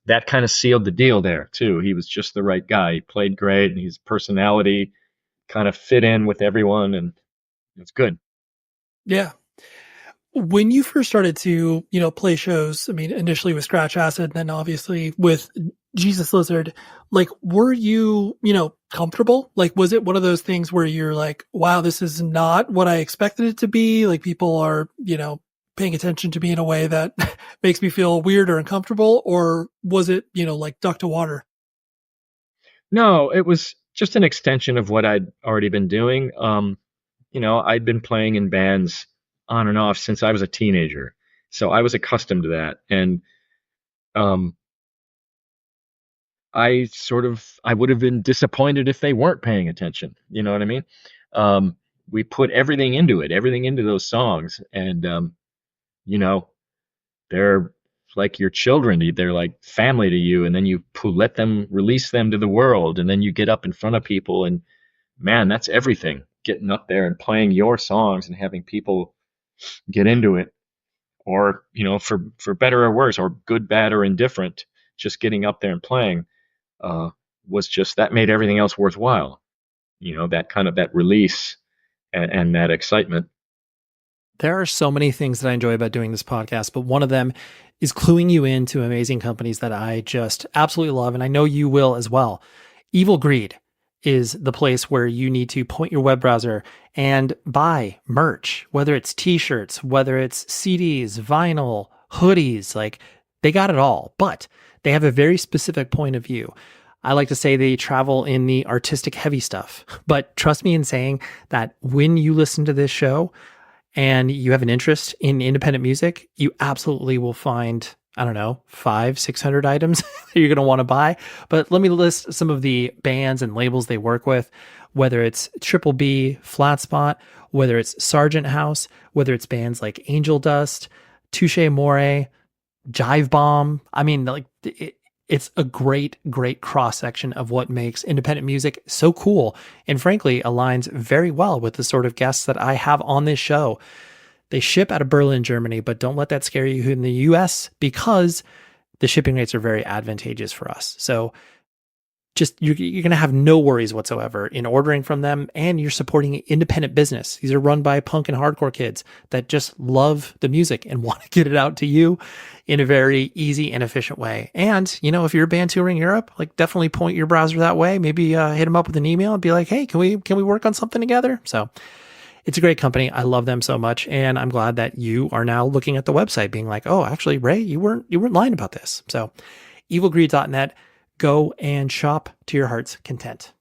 that kind of sealed the deal there, too. He was just the right guy. He played great, and his personality kind of fit in with everyone, and it's good. Yeah. When you first started to, play shows, I mean, initially with Scratch Acid, then obviously with Jesus Lizard, like, were you, comfortable? Like, was it one of those things where you're like, wow, this is not what I expected it to be? Like, people are, paying attention to me in a way that makes me feel weird or uncomfortable? Or was it, like duck to water? No, it was just an extension of what I'd already been doing. I'd been playing in bands on and off since I was a teenager. So I was accustomed to that. And I would have been disappointed if they weren't paying attention. You know what I mean? We put everything into those songs. And, they're like your children. They're like family to you. And then you release them to the world. And then you get up in front of people, and man, that's everything. Getting up there and playing your songs and having people get into it, or, for better or worse, or good, bad, or indifferent, just getting up there and playing, was just, that made everything else worthwhile. That kind of, that release and that excitement. There are so many things that I enjoy about doing this podcast, but one of them is cluing you into amazing companies that I just absolutely love, and I know you will as well. Evil Greed is the place where you need to point your web browser and buy merch, whether it's t-shirts, whether it's CDs, vinyl, hoodies, like they got it all, but they have a very specific point of view. I like to say they travel in the artistic heavy stuff, but trust me in saying that when you listen to this show and you have an interest in independent music, you absolutely will find I don't know, 500-600 items that you're going to want to buy. But let me list some of the bands and labels they work with, whether it's Triple B, Flat Spot, whether it's Sargent House, whether it's bands like Angel Dust, Touche Amore, Jive Bomb. I mean, like it's a great cross section of what makes independent music so cool, and frankly aligns very well with the sort of guests that I have on this show. They ship out of Berlin, Germany, but don't let that scare you in the US, because the shipping rates are very advantageous for us. So just you're going to have no worries whatsoever in ordering from them, and you're supporting independent business. These are run by punk and hardcore kids that just love the music and want to get it out to you in a very easy and efficient way. And, you know, if you're a band touring Europe, like definitely point your browser that way. Maybe hit them up with an email and be like, hey, can we work on something together? So it's a great company. I love them so much. And I'm glad that you are now looking at the website being like, oh, actually, Ray, you weren't lying about this. So evilgreed.net, go and shop to your heart's content.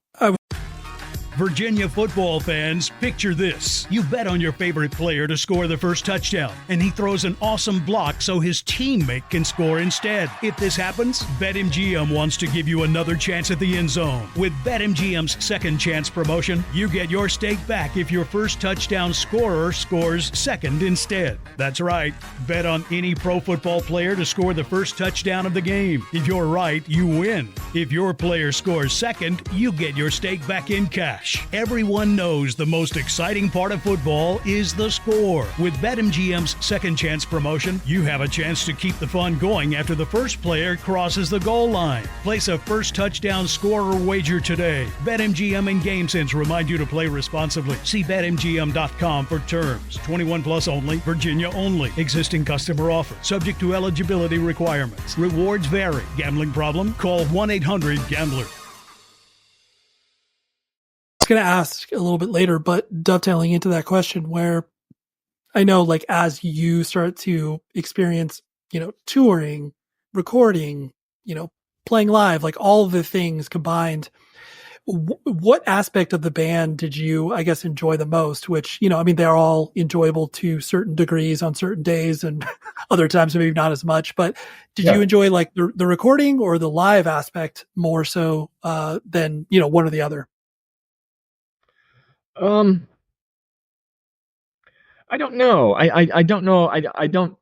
Virginia football fans, picture this. You bet on your favorite player to score the first touchdown, and he throws an awesome block so his teammate can score instead. If this happens, BetMGM wants to give you another chance at the end zone. With BetMGM's second chance promotion, you get your stake back if your first touchdown scorer scores second instead. That's right. Bet on any pro football player to score the first touchdown of the game. If you're right, you win. If your player scores second, you get your stake back in cash. Everyone knows the most exciting part of football is the score. With BetMGM's second chance promotion, you have a chance to keep the fun going after the first player crosses the goal line. Place a first touchdown scorer wager today. BetMGM and GameSense remind you to play responsibly. See BetMGM.com for terms. 21 plus only, Virginia only. Existing customer offer. Subject to eligibility requirements. Rewards vary. Gambling problem? Call 1-800-GAMBLER. I was going to ask a little bit later, but dovetailing into that question, where I know, like, as you start to experience, you know, touring, recording, you know, playing live, like all of the things combined, what aspect of the band did you, I guess, enjoy the most? Which, you know, I mean, they're all enjoyable to certain degrees on certain days, and other times maybe not as much. But did you enjoy like the recording or the live aspect more so than, you know, one or the other? I don't know. I don't know. I don't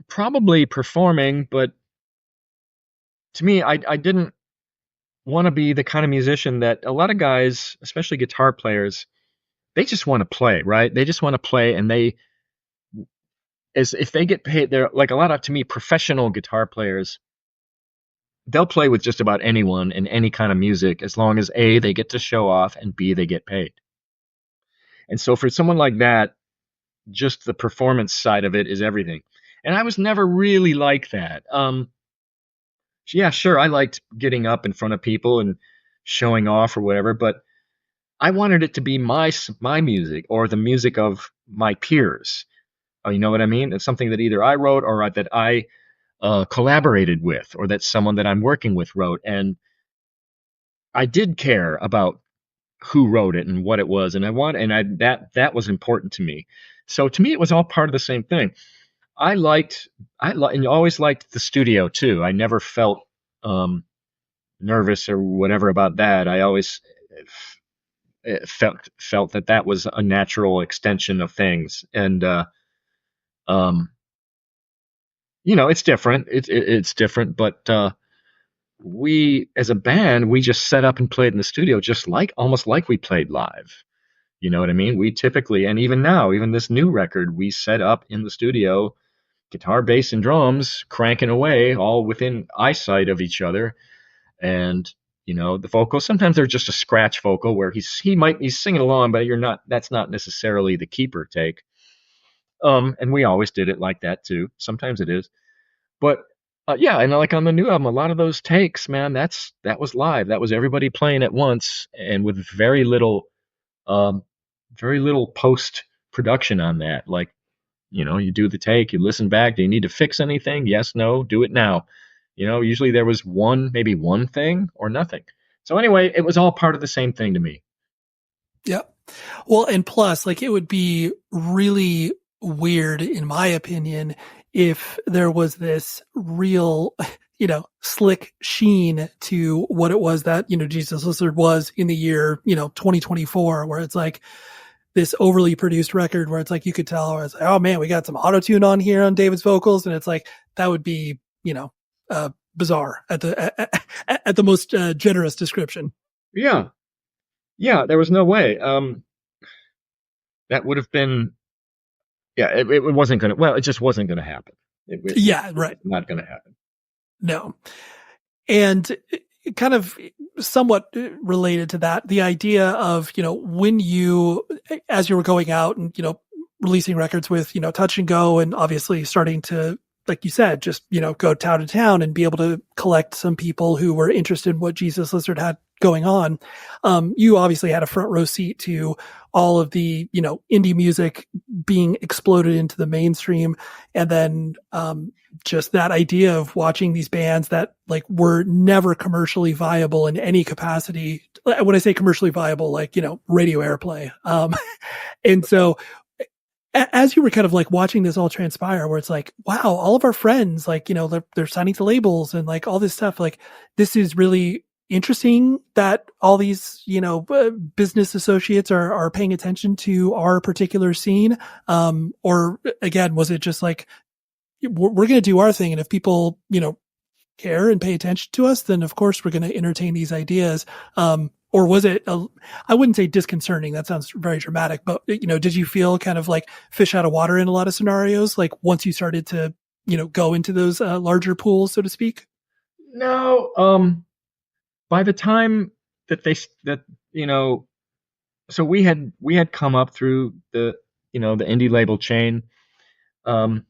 probably performing, but to me, I didn't want to be the kind of musician that a lot of guys, especially guitar players, they just want to play, right? They just want to play, and if they get paid, they're like a lot of, to me, professional guitar players. They'll play with just about anyone in any kind of music, as long as A, they get to show off, and B, they get paid. And so for someone like that, just the performance side of it is everything. And I was never really like that. Yeah, sure, I liked getting up in front of people and showing off or whatever, but I wanted it to be my music or the music of my peers. You know what I mean? It's something that either I wrote or that I collaborated with, or that someone that I'm working with wrote. And I did care about who wrote it and what it was, and that was important to me. So to me, it was all part of the same thing. I always liked the studio too. I never felt nervous or whatever about that. I always felt that was a natural extension of things. And you know, it's different. It's different, but we, as a band, we just set up and played in the studio, almost like we played live. You know what I mean? We typically, and even now, even this new record, we set up in the studio, guitar, bass, and drums, cranking away, all within eyesight of each other. And you know, the vocals, sometimes they're just a scratch vocal where he's singing along, but that's not necessarily the keeper take. And we always did it like that too. Sometimes it is, but yeah. And like on the new album, a lot of those takes, man, that was live. That was everybody playing at once, and with very little post production on that. Like, you know, you do the take, you listen back. Do you need to fix anything? Yes, no, do it now. You know, usually there was maybe one thing or nothing. So anyway, it was all part of the same thing to me. Yep. Well, and plus, like, it would be really weird, in my opinion, if there was this real, slick sheen to what it was that, Jesus Lizard was in the year, 2024, where it's like this overly produced record where it's like, you could tell, where it's like, oh man, we got some auto-tune on here on David's vocals. And it's like, that would be, bizarre at the most generous description. Yeah. Yeah. There was no way. That would have been, it wasn't going to, it just wasn't going to happen. Right. Not going to happen. No. And kind of somewhat related to that, the idea of, when you, as you were going out and, releasing records with, Touch and Go, and obviously starting to, like you said, just, go town to town and be able to collect some people who were interested in what Jesus Lizard had going on. You obviously had a front row seat to all of the, indie music being exploded into the mainstream. And then, just that idea of watching these bands that like were never commercially viable in any capacity. When I say commercially viable, like, radio airplay. And so as you were kind of like watching this all transpire, where it's like, wow, all of our friends, like, they're signing to labels and like all this stuff, like this is really interesting that all these, business associates are paying attention to our particular scene. Or again, was it just like, we're going to do our thing. And if people, care and pay attention to us, then of course we're going to entertain these ideas. Or was it, I wouldn't say disconcerting. That sounds very dramatic, but did you feel kind of like fish out of water in a lot of scenarios? Like once you started to, go into those larger pools, so to speak? No. By the time so we had come up through the indie label chain. And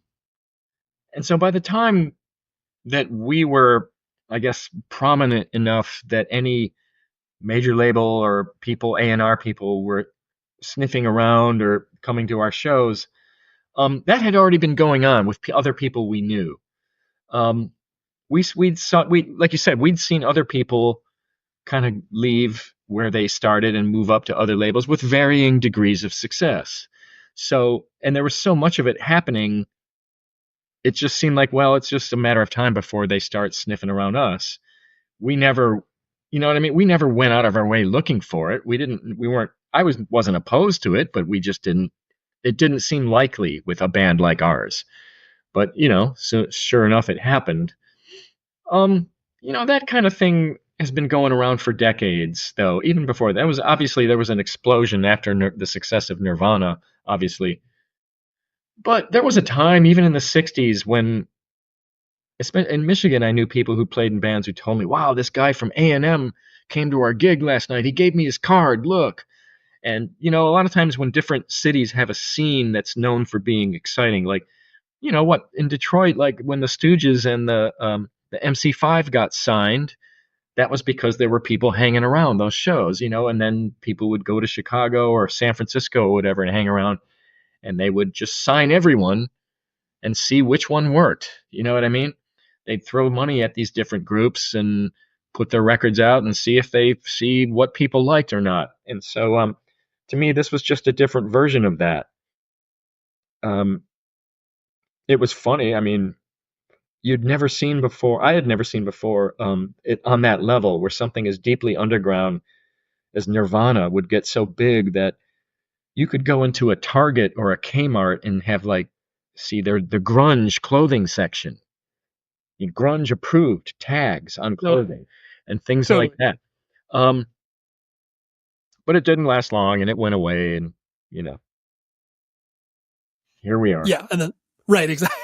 so by the time that we were, I guess, prominent enough that any major label or people, A&R people, were sniffing around or coming to our shows, that had already been going on with other people we knew. Like you said, we'd seen other people kind of leave where they started and move up to other labels with varying degrees of success. So, and there was so much of it happening, it just seemed like, well, it's just a matter of time before they start sniffing around us. We never, you know what I mean? We never went out of our way looking for it. I wasn't opposed to it, but it didn't seem likely with a band like ours. But, so sure enough, it happened. That kind of thing has been going around for decades, though. Even before that, there was an explosion after the success of Nirvana, obviously. But there was a time, even in the 60s, when in Michigan, I knew people who played in bands who told me, wow, this guy from A&M came to our gig last night. He gave me his card, look. And, a lot of times when different cities have a scene that's known for being exciting, like, in Detroit, like when the Stooges and the MC5 got signed, that was because there were people hanging around those shows, and then people would go to Chicago or San Francisco or whatever and hang around, and they would just sign everyone and see which one worked. You know what I mean? They'd throw money at these different groups and put their records out and see if they see what people liked or not. And so, to me, this was just a different version of that. It was funny. I mean, I had never seen before, it on that level where something as deeply underground as Nirvana would get so big that you could go into a Target or a Kmart and have the grunge clothing section, grunge approved tags on clothing and things like that. But it didn't last long and it went away, and here we are. Yeah. And then, right. Exactly.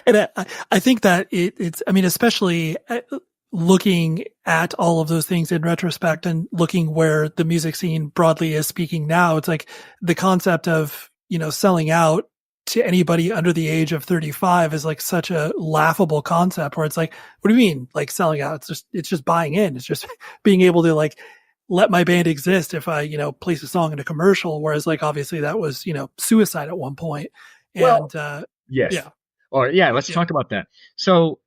And I think that it's, I mean, especially looking at all of those things in retrospect and looking where the music scene broadly is speaking now, it's like the concept of, selling out to anybody under the age of 35 is like such a laughable concept, where it's like, what do you mean? Like selling out? It's just buying in. It's just being able to like let my band exist if I, place a song in a commercial. Whereas like, obviously that was, suicide at one point. And, yes. Yeah. Let's talk about that. So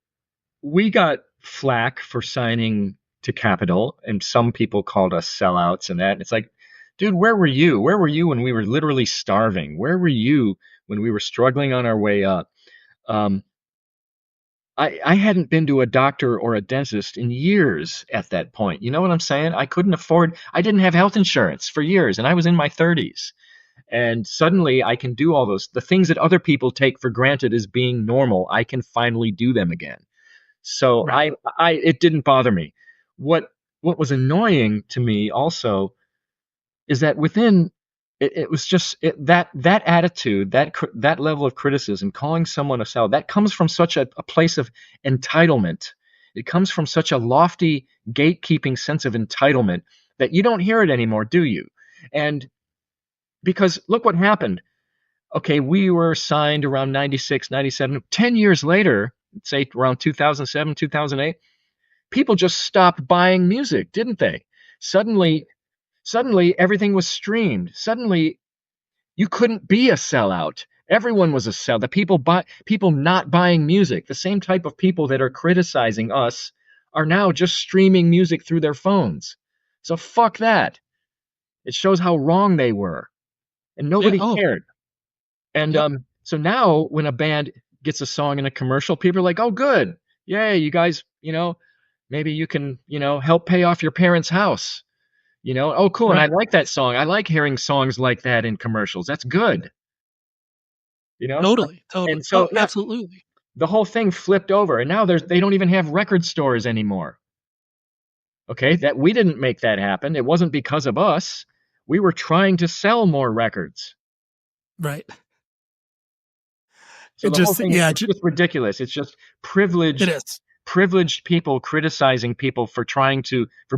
we got flack for signing to Capitol, and some people called us sellouts and that. And it's like, dude, where were you? Where were you when we were literally starving? Where were you when we were struggling on our way up? I hadn't been to a doctor or a dentist in years at that point. You know what I'm saying? I didn't have health insurance for years, and I was in my 30s. And suddenly I can do all the things that other people take for granted as being normal. I can finally do them again. So Right. it didn't bother me. What was annoying to me also is that it was just that attitude, that level of criticism, calling someone a salad, that comes from such a place of entitlement. It comes from such a lofty gatekeeping sense of entitlement that you don't hear it anymore, do you? And because look what happened. Okay, we were signed around 96, 97. 10 years later, say around 2007, 2008, people just stopped buying music, didn't they? Suddenly everything was streamed. Suddenly you couldn't be a sellout. Everyone was a sellout. The people not buying music, the same type of people that are criticizing us, are now just streaming music through their phones. So fuck that. It shows how wrong they were. And nobody cared. And so now when a band gets a song in a commercial, people are like, oh, good. Yay, you guys, maybe you can, help pay off your parents' house. Oh, cool. Right. And I like that song. I like hearing songs like that in commercials. That's good. Totally. And so absolutely. the whole thing flipped over. And now they don't even have record stores anymore. Okay, that we didn't make that happen. It wasn't because of us. We were trying to sell more records. Right. So the whole thing is just ridiculous. It's just privileged. It is. Privileged people criticizing people for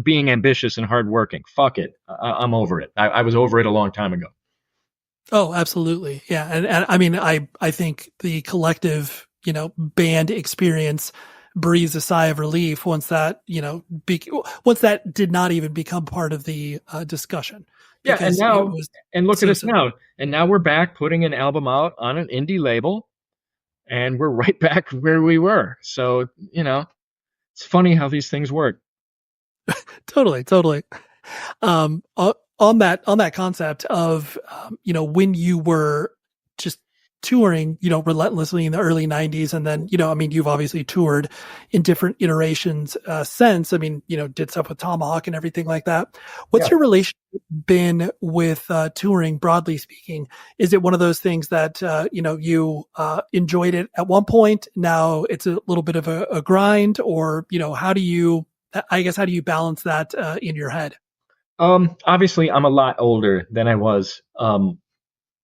being ambitious and hardworking. Fuck it. I'm over it. I was over it a long time ago. Oh, absolutely. Yeah. And I mean, I think the collective, band experience breathes a sigh of relief once that, once that did not even become part of the discussion. Yeah. And now, look at us now. And now we're back putting an album out on an indie label. And we're right back where we were. So, it's funny how these things work. Totally. On that concept of, when you were just touring, relentlessly in the early 90s. And then, you've obviously toured in different iterations since. Did stuff with Tomahawk and everything like that. What's your relationship been with touring, broadly speaking? Is it one of those things that, you enjoyed it at one point, now it's a little bit of a grind, or, how do you balance that in your head? Obviously, I'm a lot older than I was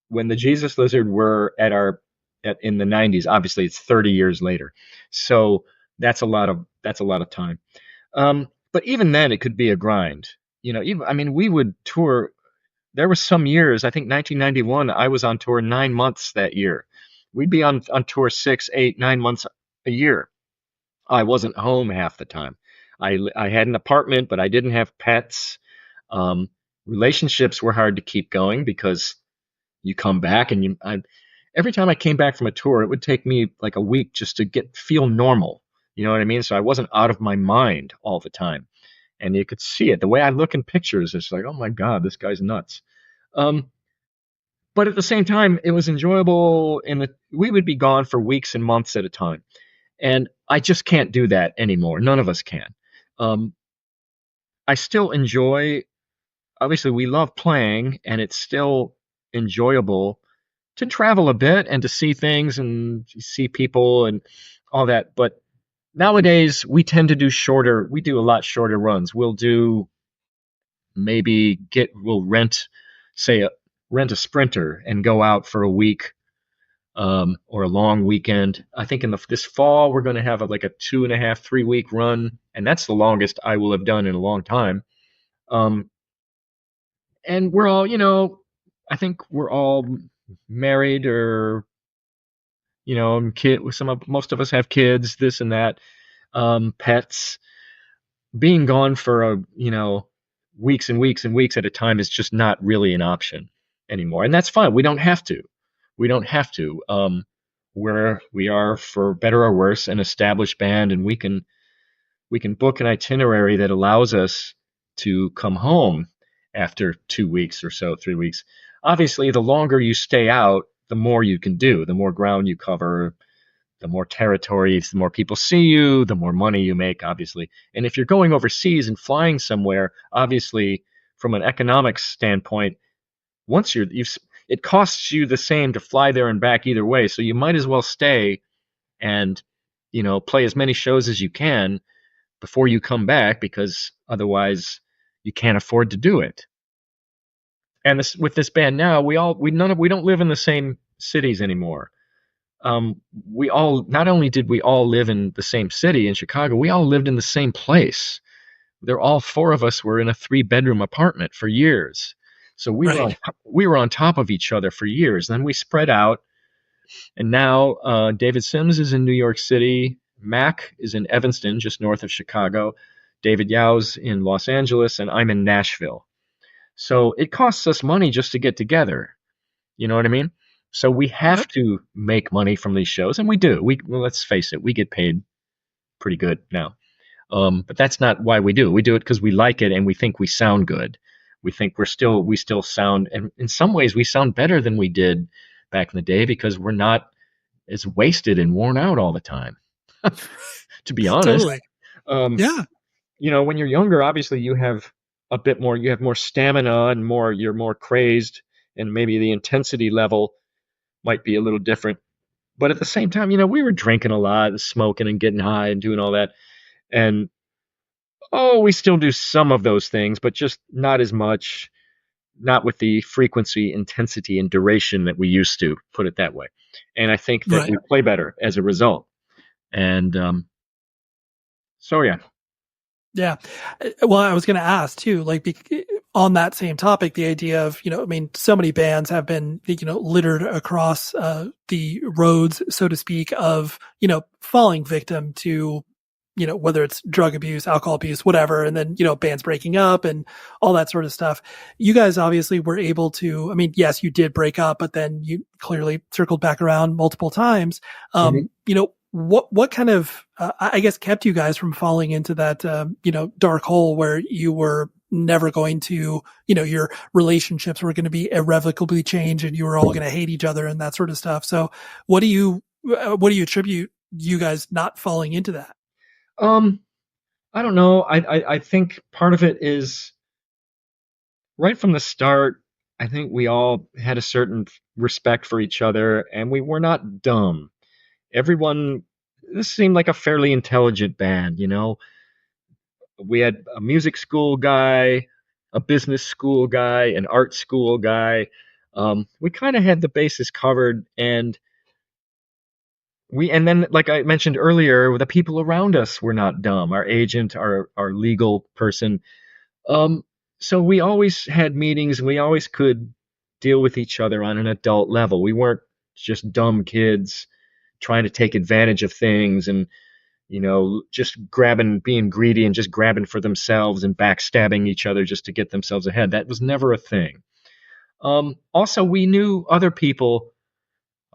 when the Jesus Lizard were in the 90s. Obviously, it's 30 years later, so that's a lot of time. But even then, it could be a grind. We would tour. There were some years, I think 1991, I was on tour 9 months that year. We'd be on tour 6, 8, 9 months a year. I wasn't home half the time. I had an apartment, but I didn't have pets. Relationships were hard to keep going because you come back and every time I came back from a tour, it would take me like a week just to feel normal. You know what I mean? So I wasn't out of my mind all the time. And you could see it. The way I look in pictures, it's like, oh my God, this guy's nuts. But at the same time, it was enjoyable. We would be gone for weeks and months at a time. And I just can't do that anymore. None of us can. I still enjoy, obviously we love playing, and it's still enjoyable to travel a bit and to see things and see people and all that. But nowadays we tend to do a lot shorter runs. We'll do we'll rent a Sprinter and go out for a week or a long weekend. I think this fall we're going to have a 2.5, 3 week run, and that's the longest I will have done in a long time. And we're all, I think we're all married or, most of us have kids, this and that, pets. Being gone for weeks and weeks and weeks at a time is just not really an option anymore, and that's fine. We don't have to. We are, for better or worse, an established band, and we can book an itinerary that allows us to come home after 2 weeks or so, 3 weeks. Obviously, the longer you stay out, the more you can do, the more ground you cover, the more territories, the more people see you, the more money you make, obviously. And if you're going overseas and flying somewhere, obviously, from an economics standpoint, once it costs you the same to fly there and back either way. So you might as well stay and, play as many shows as you can before you come back, because otherwise you can't afford to do it. And with this band now, we don't live in the same cities anymore. Not only did we all live in the same city in Chicago, we all lived in the same place. All four of us were in a 3-bedroom apartment for years. So we were on top of each other for years. Then we spread out, and now David Sims is in New York City. Mac is in Evanston, just north of Chicago. David Yao's in Los Angeles, and I'm in Nashville. So it costs us money just to get together. You know what I mean? So we have to make money from these shows, and we do. Let's face it, we get paid pretty good now. But that's not why we do it. We do it because we like it and we think we sound good. We think we still sound, and in some ways we sound better than we did back in the day because we're not as wasted and worn out all the time. To be honest. Totally. Yeah. When you're younger, obviously you have more stamina and you're more crazed, and maybe the intensity level might be a little different. But at the same time, we were drinking a lot and smoking and getting high and doing all that. And we still do some of those things, but just not as much, not with the frequency, intensity, and duration that we used to, put it that way. And I think that we play better as a result. And so, yeah. Yeah. Well, I was going to ask too, on that same topic, the idea of, so many bands have been, littered across the roads, so to speak, of, falling victim to, whether it's drug abuse, alcohol abuse, whatever, and then, bands breaking up and all that sort of stuff. You guys obviously were able to, yes, you did break up, but then you clearly circled back around multiple times. What kind of, I guess, kept you guys from falling into that, dark hole where you were never going to, your relationships were going to be irrevocably changed and you were all going to hate each other and that sort of stuff. So what do you attribute you guys not falling into that? I don't know. I think part of it is right from the start. I think we all had a certain respect for each other and we were not dumb. This seemed like a fairly intelligent band, We had a music school guy, a business school guy, an art school guy. We kind of had the bases covered, and then, like I mentioned earlier, the people around us were not dumb. Our agent, our legal person. So we always had meetings, and we always could deal with each other on an adult level. We weren't just dumb kids trying to take advantage of things and, just being greedy and just grabbing for themselves and backstabbing each other just to get themselves ahead. That was never a thing. Also, we knew other people,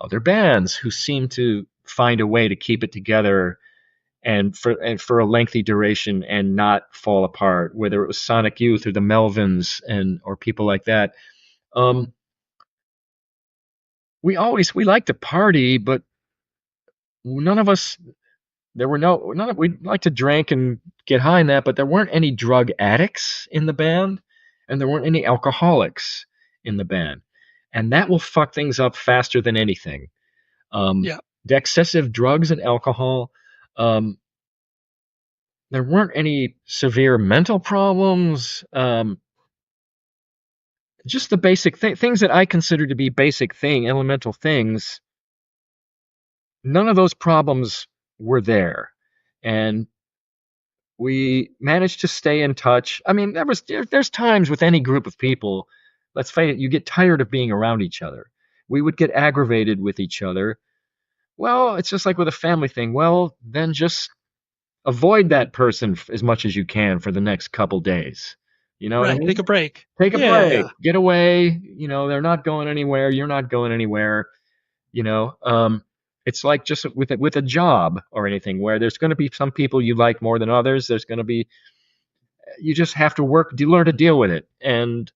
other bands who seemed to find a way to keep it together and for a lengthy duration and not fall apart, whether it was Sonic Youth or the Melvins or people like that. We liked to party, but none of us, we liked to drink and get high in that, but there weren't any drug addicts in the band and there weren't any alcoholics in the band. And that will fuck things up faster than anything. The excessive drugs and alcohol, there weren't any severe mental problems. Just the basic things that I consider to be elemental things. None of those problems were there, and we managed to stay in touch. There's times with any group of people, let's face it, you get tired of being around each other. We would get aggravated with each other. Well, it's just like with a family thing. Well, then just avoid that person as much as you can for the next couple days. Take a break. Take a break. Yeah. Get away. They're not going anywhere. You're not going anywhere. It's like just with a job or anything where there's going to be some people you like more than others. You just have to learn to deal with it. And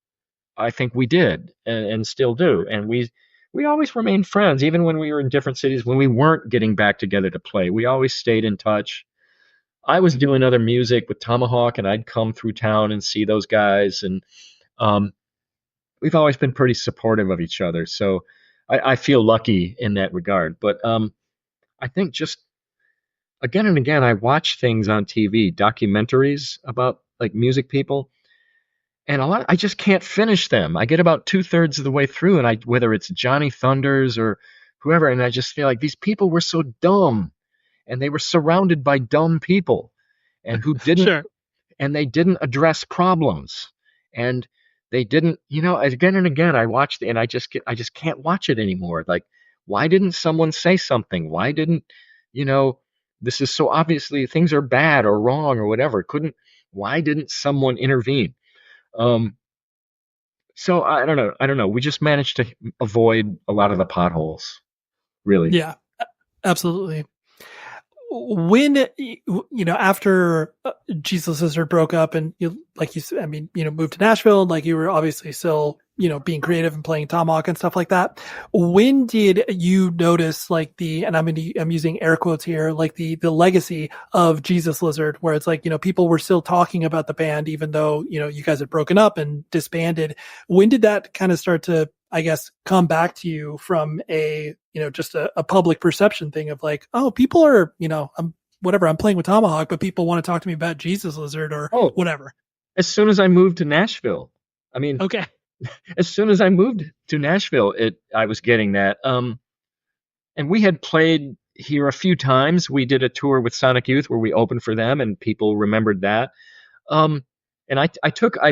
I think we did and still do. And we we always remained friends, even when we were in different cities, when we weren't getting back together to play. We always stayed in touch. I was doing other music with Tomahawk, and I'd come through town and see those guys. And we've always been pretty supportive of each other. So I feel lucky in that regard. But I think just again and again, I watch things on TV, documentaries about like music people. And I just can't finish them. I get about 2/3 of the way through, and whether it's Johnny Thunders or whoever, and I just feel like these people were so dumb, and they were surrounded by dumb people, and who didn't, Sure. and they didn't address problems, and they didn't, again and again, I watched, and I just can't watch it anymore. Like, why didn't someone say something? Why didn't, this is so obviously things are bad or wrong or whatever. Why didn't someone intervene? So I don't know. We just managed to avoid a lot of the potholes, really. Yeah, absolutely. When, after Jesus Lizard broke up and moved to Nashville, and like you were obviously still, being creative and playing Tomahawk and stuff like that. When did you notice like and I'm using air quotes here, like the legacy of Jesus Lizard, where it's like, people were still talking about the band, even though, you guys had broken up and disbanded. When did that kind of start to, I guess, come back to you from just a public perception thing of like, oh, people are, I'm playing with Tomahawk, but people want to talk to me about Jesus Lizard or whatever. As soon as I moved to Nashville, Okay. As soon as I moved to Nashville, I was getting that. And we had played here a few times. We did a tour with Sonic Youth where we opened for them, and people remembered that. And I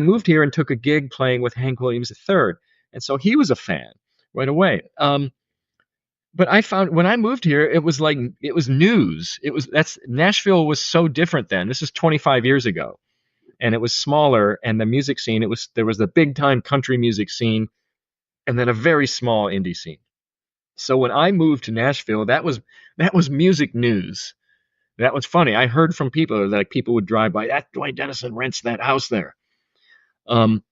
moved here and took a gig playing with Hank Williams III. And so he was a fan right away. But I found when I moved here, it was news. Nashville was so different then. This is 25 years ago. And it was smaller, and the music scene, there was the big time country music scene, and then a very small indie scene. So when I moved to Nashville, that was music news. That was funny. I heard from people that people would drive by, that Duane Denison rents that house there. Now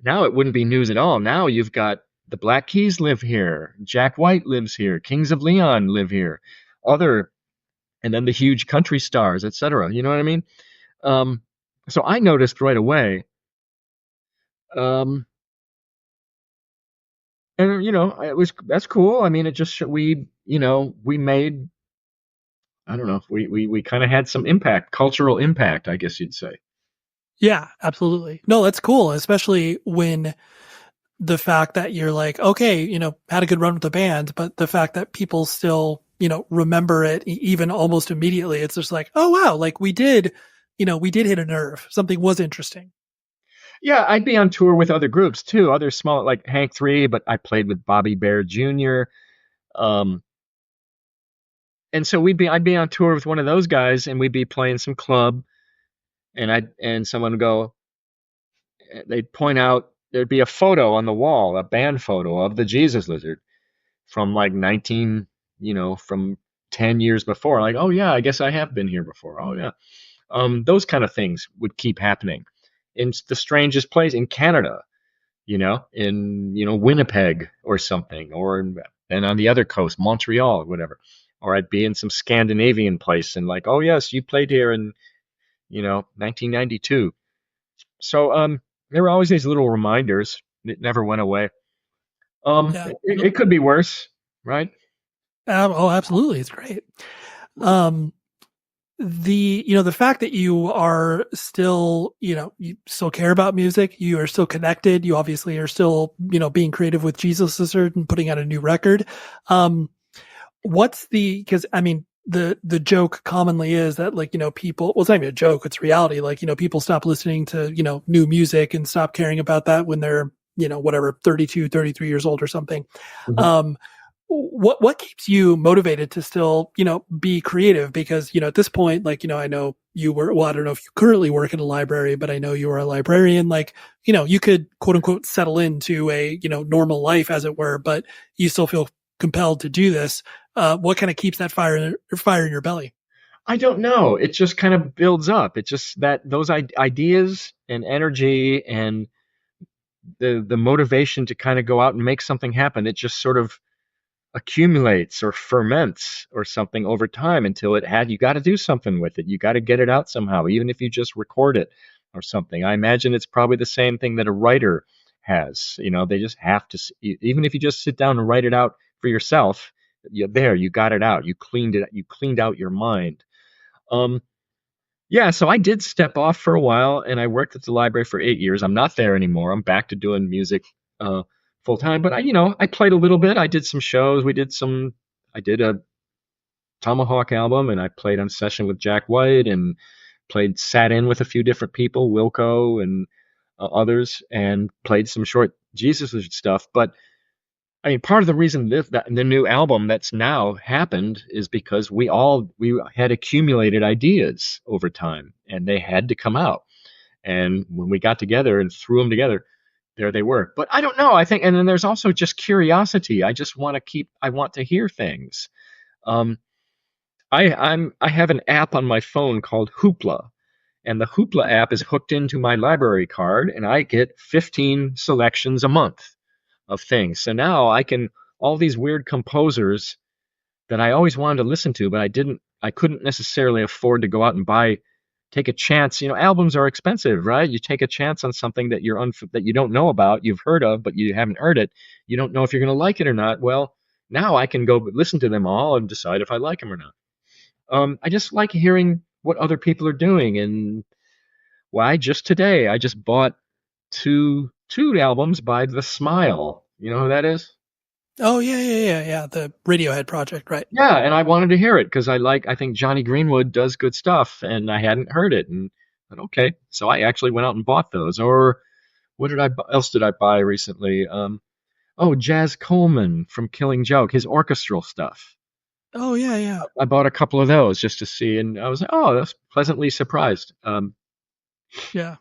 it wouldn't be news at all. Now you've got the Black Keys live here, Jack White lives here, Kings of Leon live here, and then the huge country stars, etc. You know what I mean? So I noticed right away. And that's cool. I mean, it just, we made, I don't know, we kind of had some impact, cultural impact, I guess you'd say. Yeah, absolutely. No, that's cool. Especially when the fact that you're like, okay, had a good run with the band, but the fact that people still, remember it even almost immediately. It's just like, oh, wow, like we did hit a nerve. Something was interesting. Yeah, I'd be on tour with other groups too, other small, like Hank 3, but I played with Bobby Bear Jr. And so I'd be on tour with one of those guys, and we'd be playing some club, and someone would go, they'd point out, there'd be a photo on the wall, a band photo of the Jesus Lizard from like from 10 years before. Like, oh yeah, I guess I have been here before. Oh yeah. Those kind of things would keep happening in the strangest place in Canada, in Winnipeg or something, and on the other coast, Montreal or whatever. Or I'd be in some Scandinavian place and like, oh yes, you played here in 1992. So there were always these little reminders. It never went away. It could be worse, right? Absolutely, it's great. The fact that you are still, you still care about music, you are still connected, you obviously are still, being creative with Jesus Lizard and putting out a new record. Because I mean, the joke commonly is that like, people, well, it's not even a joke, it's reality. Like, people stop listening to, new music and stop caring about that when they're, 32, 33 years old or something. Mm-hmm. What keeps you motivated to still, be creative? Because, at this point, like, I know you were, well, I don't know if you currently work in a library, but I know you are a librarian. Like, you could quote unquote settle into a, normal life as it were, but you still feel compelled to do this. What kind of keeps that fire in your belly? I don't know. It just kind of builds up. It's just that those ideas and energy and the motivation to kind of go out and make something happen. It just sort of accumulates or ferments or something over time until you got to do something with it. You got to get it out somehow, even if you just record it or something. I imagine it's probably the same thing that a writer has. They just have to, even if you just sit down and write it out for yourself, you got it out. You cleaned out your mind. Yeah, so I did step off for a while, and I worked at the library for 8 years. I'm not there anymore. I'm back to doing music full time. But I played a little bit. I did some shows. I did a Tomahawk album, and I played on session with Jack White, and sat in with a few different people, Wilco and others, and played some short Jesus stuff. But I mean, part of the reason that the new album that's now happened is because we had accumulated ideas over time, and they had to come out. And when we got together and threw them together, there they were. But I don't know. I think, and then there's also just curiosity. I just want to hear things. I have an app on my phone called Hoopla, and the Hoopla app is hooked into my library card, and I get 15 selections a month of things. So now all these weird composers that I always wanted to listen to, but I couldn't necessarily afford to go out and take a chance. Albums are expensive, right? You take a chance on something that that you don't know about, you've heard of, but you haven't heard it. You don't know if you're going to like it or not. Well, now I can go listen to them all and decide if I like them or not. I just like hearing what other people are doing. And just today, I just bought two albums by The Smile. You know who that is? Oh, yeah. The Radiohead project, right? Yeah, and I wanted to hear it because I think Johnny Greenwood does good stuff, and I hadn't heard it. And I thought, okay, so I actually went out and bought those. Or what else did I buy recently? Jazz Coleman from Killing Joke, his orchestral stuff. Oh, yeah. I bought a couple of those just to see, and I was like, oh, that's pleasantly surprised. Yeah.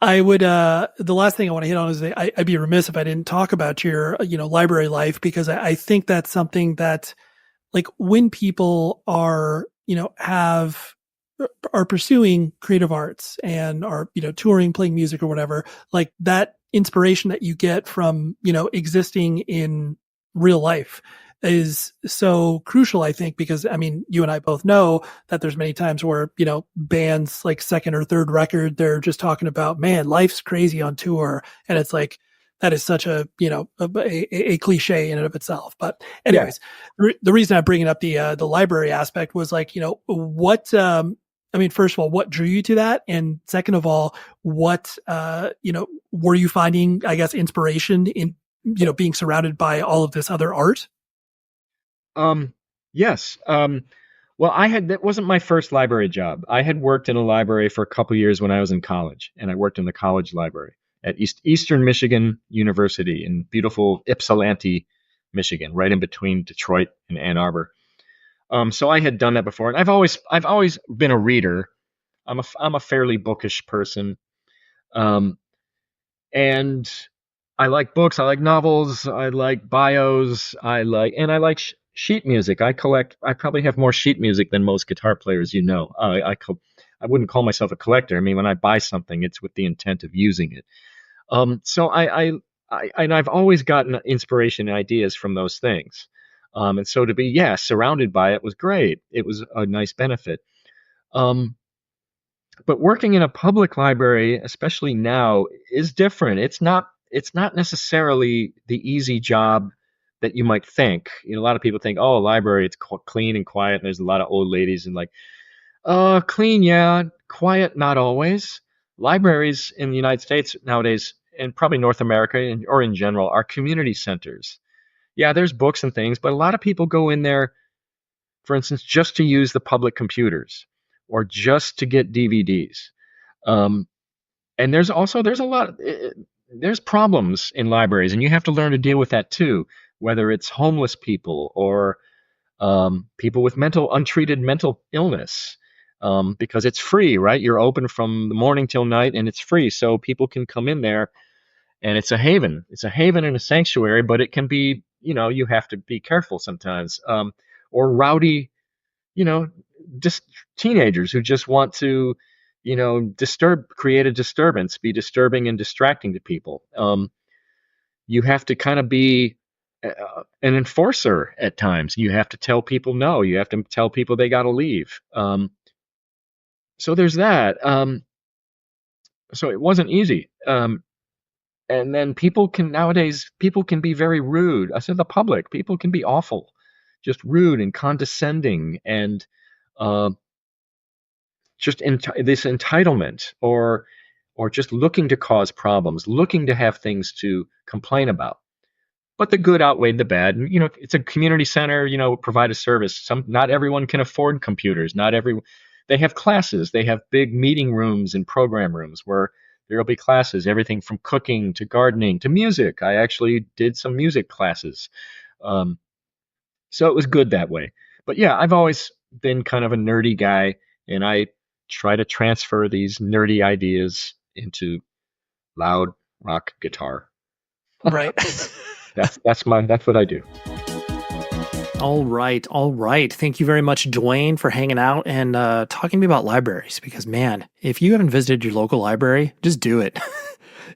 I would, the last thing I want to hit on is I'd be remiss if I didn't talk about your, library life, because I think that's something that, like, when people are, are pursuing creative arts and are, touring, playing music or whatever, like that inspiration that you get from, existing in real life is so crucial, I think, because I mean, you and I both know that there's many times where, bands like second or third record, they're just talking about, man, life's crazy on tour. And it's like, that is such a cliche in and of itself. But anyways, the reason I'm bringing up the library aspect was like, what, first of all, what drew you to that? And second of all, what, were you finding, I guess, inspiration in, being surrounded by all of this other art? Yes. Well, that wasn't my first library job. I had worked in a library for a couple years when I was in college, and I worked in the college library at Eastern Michigan University in beautiful Ypsilanti, Michigan, right in between Detroit and Ann Arbor. So I had done that before, and I've always been a reader. I'm a fairly bookish person. And I like books. I like novels. I like bios. I like sheet music. I probably have more sheet music than most guitar players, I wouldn't call myself a collector. I mean, when I buy something, it's with the intent of using it. So I've always gotten inspiration and ideas from those things. And so to be, surrounded by it was great. It was a nice benefit. But working in a public library, especially now, is different. It's not necessarily the easy job that you might think. A lot of people think, oh, a library, it's clean and quiet, and there's a lot of old ladies and clean, yeah, quiet, not always. Libraries in the United States nowadays, and probably North America or in general, are community centers. Yeah, there's books and things, but a lot of people go in there, for instance, just to use the public computers or just to get DVDs. And there's problems in libraries, and you have to learn to deal with that too. Whether it's homeless people or people with untreated mental illness, because it's free, right? You're open from the morning till night, and it's free, so people can come in there, and it's a haven. It's a haven and a sanctuary, but it can be, you have to be careful sometimes. Or rowdy, just teenagers who just want to, create a disturbance, be disturbing and distracting to people. You have to kind of be an enforcer at times. You have to tell people no. You have to tell people they got to leave. So there's that. So it wasn't easy. And then nowadays, people can be very rude. I said the public, people can be awful, just rude and condescending and just this entitlement or just looking to cause problems, looking to have things to complain about. But the good outweighed the bad. And, it's a community center, provide a service. Not everyone can afford computers. They have classes. They have big meeting rooms and program rooms where there will be classes, everything from cooking to gardening to music. I actually did some music classes. So it was good that way. But yeah, I've always been kind of a nerdy guy, and I try to transfer these nerdy ideas into loud rock guitar. Right. That's what I do. All right. Thank you very much, Duane, for hanging out and talking to me about libraries. Because, man, if you haven't visited your local library, just do it.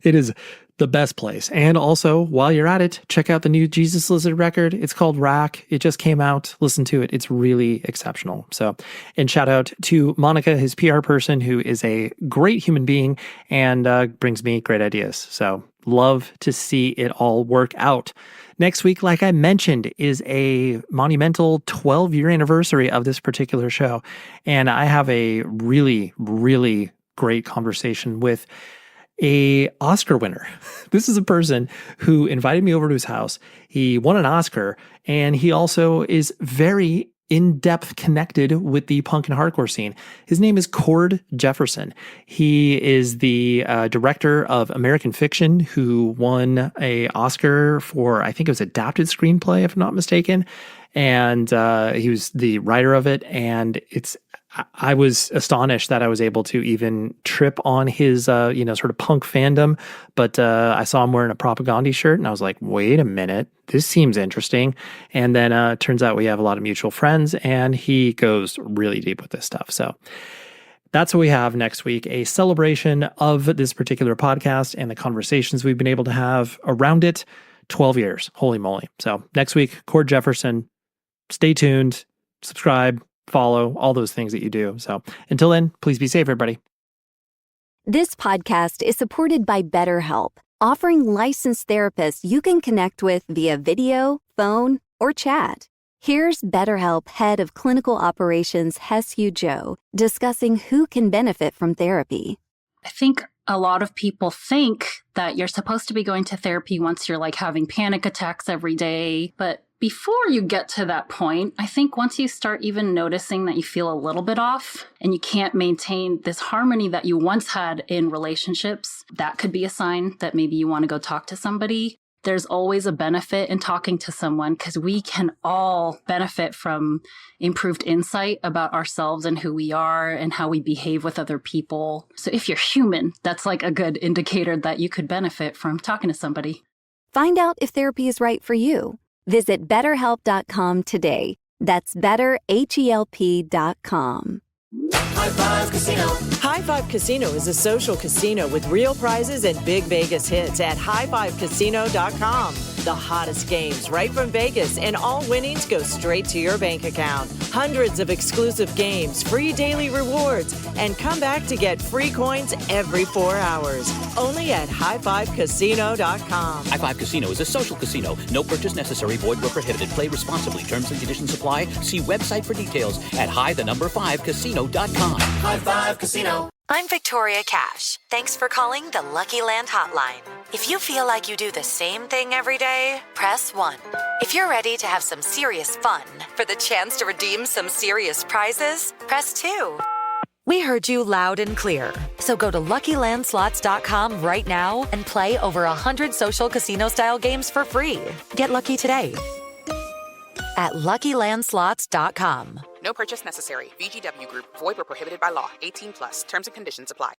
It is the best place. And also, while you're at it, check out the new Jesus Lizard record. It's called Rack. It just came out. Listen to it. It's really exceptional. So, and shout out to Monica, his PR person, who is a great human being and brings me great ideas. So, love to see it all work out. Next week, like I mentioned, is a monumental 12-year anniversary of this particular show. And I have a really, really great conversation with a Oscar winner. This is a person who invited me over to his house. He won an Oscar, and he also is very in-depth connected with the punk and hardcore scene. His name is Cord Jefferson. He is the director of American Fiction, who won a Oscar for, I think it was adapted screenplay, if I'm not mistaken. And he was the writer of it. And I was astonished that I was able to even trip on his, sort of punk fandom. But I saw him wearing a Propaganda shirt, and I was like, wait a minute, this seems interesting. And then turns out we have a lot of mutual friends, and he goes really deep with this stuff. So that's what we have next week, a celebration of this particular podcast and the conversations we've been able to have around it. 12 years. Holy moly. So next week, Cord Jefferson. Stay tuned, subscribe, follow, all those things that you do. So until then, please be safe, everybody. This podcast is supported by BetterHelp, offering licensed therapists you can connect with via video, phone, or chat. Here's BetterHelp Head of Clinical Operations, Hesyu Joe, discussing who can benefit from therapy. I think a lot of people think that you're supposed to be going to therapy once you're like having panic attacks every day. But before you get to that point, I think once you start even noticing that you feel a little bit off and you can't maintain this harmony that you once had in relationships, that could be a sign that maybe you want to go talk to somebody. There's always a benefit in talking to someone because we can all benefit from improved insight about ourselves and who we are and how we behave with other people. So if you're human, that's like a good indicator that you could benefit from talking to somebody. Find out if therapy is right for you. Visit BetterHelp.com today. That's BetterHelp.com. High Five Casino. High Five Casino is a social casino with real prizes and big Vegas hits at highfivecasino.com. The hottest games right from Vegas, and all winnings go straight to your bank account. Hundreds of exclusive games, free daily rewards, and come back to get free coins every 4 hours. Only at highfivecasino.com. High Five Casino is a social casino. No purchase necessary. Void where prohibited. Play responsibly. Terms and conditions apply. See website for details at high5casino.com. High Five Casino. I'm Victoria Cash. Thanks for calling the Lucky Land Hotline. If you feel like you do the same thing every day, press 1. If you're ready to have some serious fun for the chance to redeem some serious prizes, press 2. We heard you loud and clear. So go to LuckyLandSlots.com right now and play over 100 social casino-style games for free. Get lucky today at LuckyLandSlots.com. No purchase necessary. VGW Group. Void where prohibited by law. 18+. Terms and conditions apply.